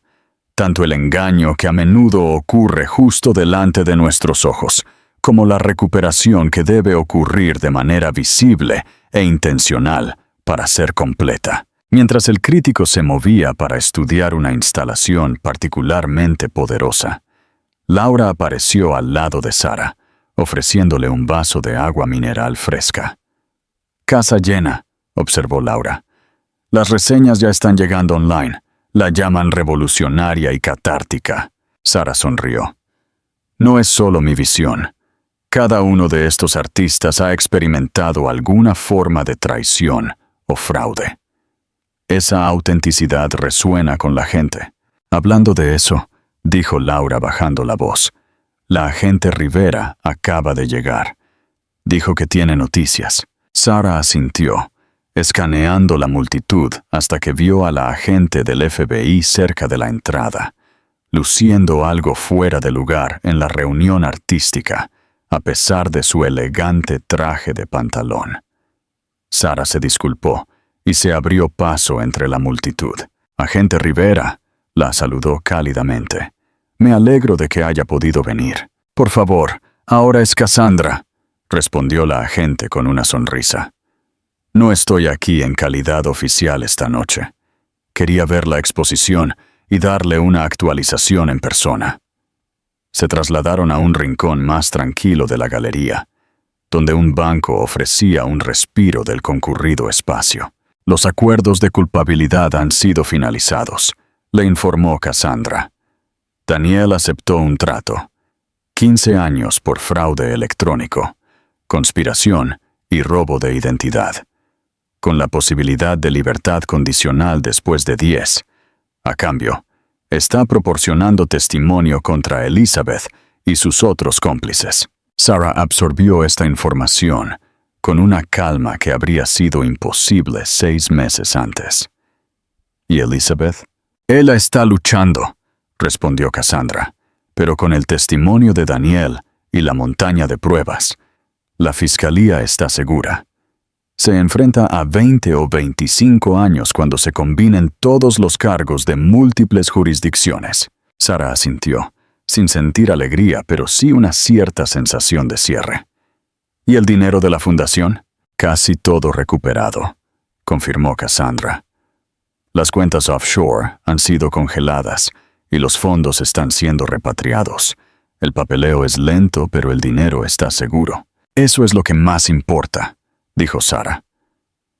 Tanto el engaño que a menudo ocurre justo delante de nuestros ojos, como la recuperación que debe ocurrir de manera visible e intencional para ser completa. Mientras el crítico se movía para estudiar una instalación particularmente poderosa, Laura apareció al lado de Sara, ofreciéndole un vaso de agua mineral fresca. «Casa llena», observó Laura. «Las reseñas ya están llegando online. La llaman revolucionaria y catártica». Sara sonrió. «No es solo mi visión. Cada uno de estos artistas ha experimentado alguna forma de traición o fraude. Esa autenticidad resuena con la gente». «Hablando de eso», dijo Laura bajando la voz, la agente Rivera acaba de llegar. Dijo que tiene noticias. Sara asintió, escaneando la multitud hasta que vio a la agente del FBI cerca de la entrada, luciendo algo fuera de lugar en la reunión artística, a pesar de su elegante traje de pantalón. Sara se disculpó y se abrió paso entre la multitud. «Agente Rivera», la saludó cálidamente. «Me alegro de que haya podido venir». «Por favor, ahora es Cassandra», respondió la agente con una sonrisa. «No estoy aquí en calidad oficial esta noche. Quería ver la exposición y darle una actualización en persona». Se trasladaron a un rincón más tranquilo de la galería, donde un banco ofrecía un respiro del concurrido espacio. «Los acuerdos de culpabilidad han sido finalizados», le informó Cassandra. Daniel aceptó un trato. 15 años por fraude electrónico, conspiración y robo de identidad, con la posibilidad de libertad condicional después de 10. A cambio, está proporcionando testimonio contra Elizabeth y sus otros cómplices. Sara absorbió esta información con una calma que habría sido imposible 6 meses antes. ¿Y Elizabeth? «Ella está luchando», respondió Cassandra, «pero con el testimonio de Daniel y la montaña de pruebas, la fiscalía está segura. Se enfrenta a 20 o 25 años cuando se combinen todos los cargos de múltiples jurisdicciones». Sara asintió, sin sentir alegría, pero sí una cierta sensación de cierre. «¿Y el dinero de la fundación?» «Casi todo recuperado», confirmó Cassandra. «Las cuentas offshore han sido congeladas y los fondos están siendo repatriados. El papeleo es lento, pero el dinero está seguro». «Eso es lo que más importa», dijo Sara.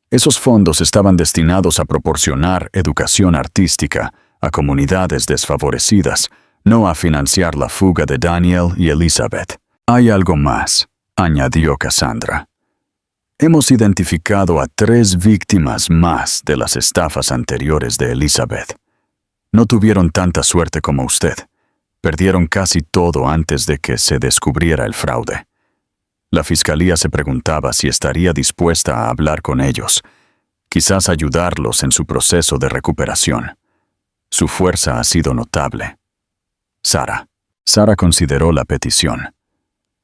«Esos fondos estaban destinados a proporcionar educación artística a comunidades desfavorecidas, no a financiar la fuga de Daniel y Elizabeth». «Hay algo más», añadió Cassandra. «Hemos identificado a 3 víctimas más de las estafas anteriores de Elizabeth. No tuvieron tanta suerte como usted. Perdieron casi todo antes de que se descubriera el fraude. La fiscalía se preguntaba si estaría dispuesta a hablar con ellos, quizás ayudarlos en su proceso de recuperación. Su fuerza ha sido notable». Sara consideró la petición.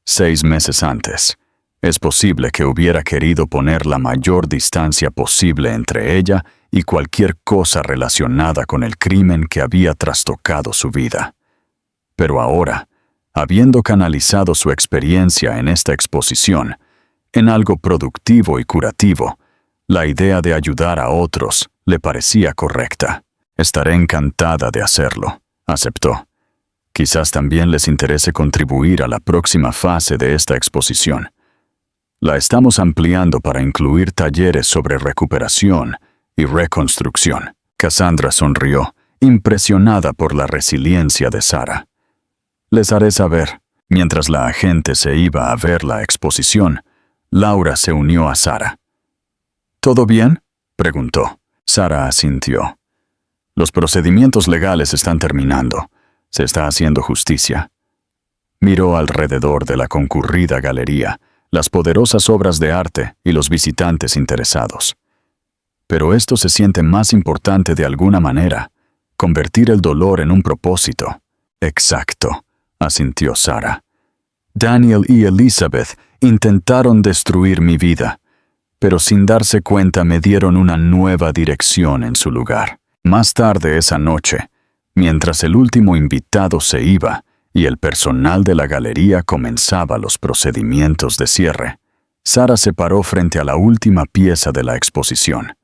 6 meses antes, es posible que hubiera querido poner la mayor distancia posible entre ella y cualquier cosa relacionada con el crimen que había trastocado su vida. Pero ahora, habiendo canalizado su experiencia en esta exposición, en algo productivo y curativo, la idea de ayudar a otros le parecía correcta. «Estaré encantada de hacerlo», aceptó. «Quizás también les interese contribuir a la próxima fase de esta exposición. La estamos ampliando para incluir talleres sobre recuperación y reconstrucción». Cassandra sonrió, impresionada por la resiliencia de Sara. «Les haré saber». Mientras la agente se iba a ver la exposición, Laura se unió a Sara. «¿Todo bien?», preguntó. Sara asintió. «Los procedimientos legales están terminando. Se está haciendo justicia». Miró alrededor de la concurrida galería, las poderosas obras de arte y los visitantes interesados. «Pero esto se siente más importante de alguna manera, convertir el dolor en un propósito». «Exacto», asintió Sara. «Daniel y Elizabeth intentaron destruir mi vida, pero sin darse cuenta me dieron una nueva dirección en su lugar». Más tarde esa noche, mientras el último invitado se iba y el personal de la galería comenzaba los procedimientos de cierre, Sara se paró frente a la última pieza de la exposición,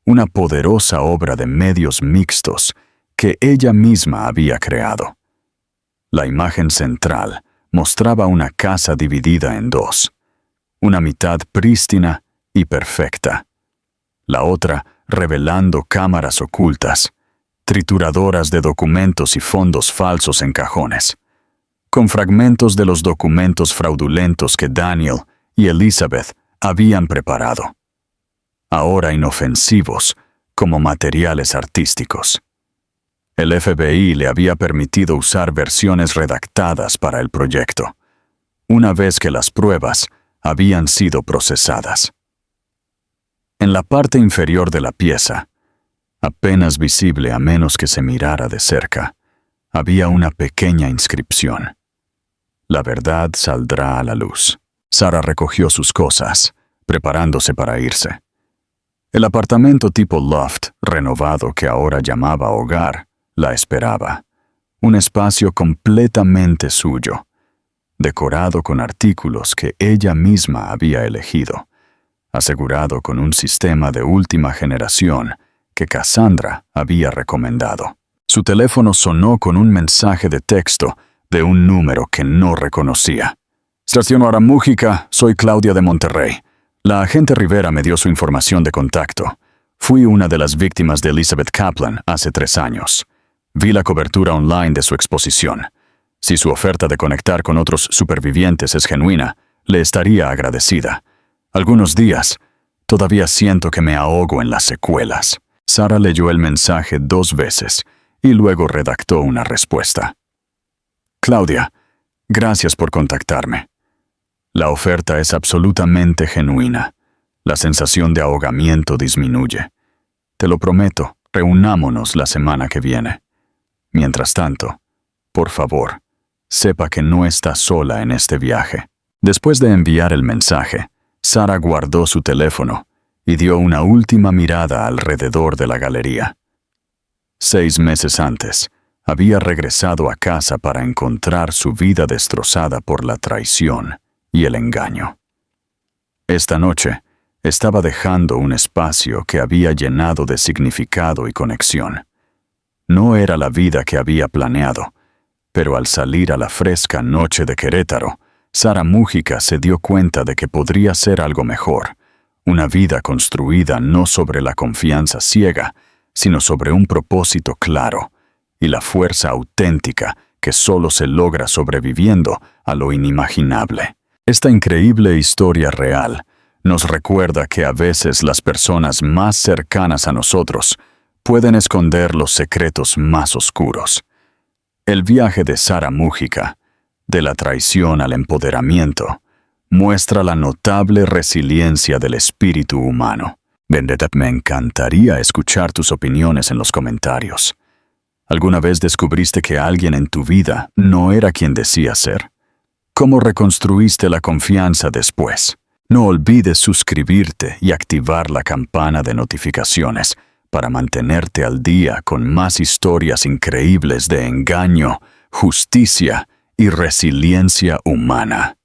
una poderosa obra de medios mixtos que ella misma había creado. La imagen central mostraba una casa dividida en 2, una mitad prístina y perfecta, la otra revelando cámaras ocultas, trituradoras de documentos y fondos falsos en cajones, con fragmentos de los documentos fraudulentos que Daniel y Elizabeth habían preparado, ahora inofensivos como materiales artísticos. El FBI le había permitido usar versiones redactadas para el proyecto, una vez que las pruebas habían sido procesadas. En la parte inferior de la pieza, apenas visible a menos que se mirara de cerca, había una pequeña inscripción. La verdad saldrá a la luz. Sara recogió sus cosas, preparándose para irse. El apartamento tipo loft, renovado que ahora llamaba hogar, la esperaba. Un espacio completamente suyo, decorado con artículos que ella misma había elegido, asegurado con un sistema de última generación que Cassandra había recomendado. Su teléfono sonó con un mensaje de texto de un número que no reconocía. Estación Hora Mújica, soy Claudia de Monterrey. La agente Rivera me dio su información de contacto. Fui una de las víctimas de Elizabeth Kaplan hace 3 años. Vi la cobertura online de su exposición. Si su oferta de conectar con otros supervivientes es genuina, le estaría agradecida. Algunos días, todavía siento que me ahogo en las secuelas. Sara leyó el mensaje 2 veces y luego redactó una respuesta. Claudia, gracias por contactarme. La oferta es absolutamente genuina. La sensación de ahogamiento disminuye. Te lo prometo, reunámonos la semana que viene. Mientras tanto, por favor, sepa que no está sola en este viaje. Después de enviar el mensaje, Sara guardó su teléfono y dio una última mirada alrededor de la galería. 6 meses antes, había regresado a casa para encontrar su vida destrozada por la traición y el engaño. Esta noche, estaba dejando un espacio que había llenado de significado y conexión. No era la vida que había planeado, pero al salir a la fresca noche de Querétaro, Sara Mújica se dio cuenta de que podría ser algo mejor, una vida construida no sobre la confianza ciega, sino sobre un propósito claro y la fuerza auténtica que solo se logra sobreviviendo a lo inimaginable. Esta increíble historia real nos recuerda que a veces las personas más cercanas a nosotros pueden esconder los secretos más oscuros. El viaje de Sara Mújica, de la traición al empoderamiento, muestra la notable resiliencia del espíritu humano. Vendetta, me encantaría escuchar tus opiniones en los comentarios. ¿Alguna vez descubriste que alguien en tu vida no era quien decía ser? ¿Cómo reconstruiste la confianza después? No olvides suscribirte y activar la campana de notificaciones para mantenerte al día con más historias increíbles de engaño, justicia y resiliencia humana.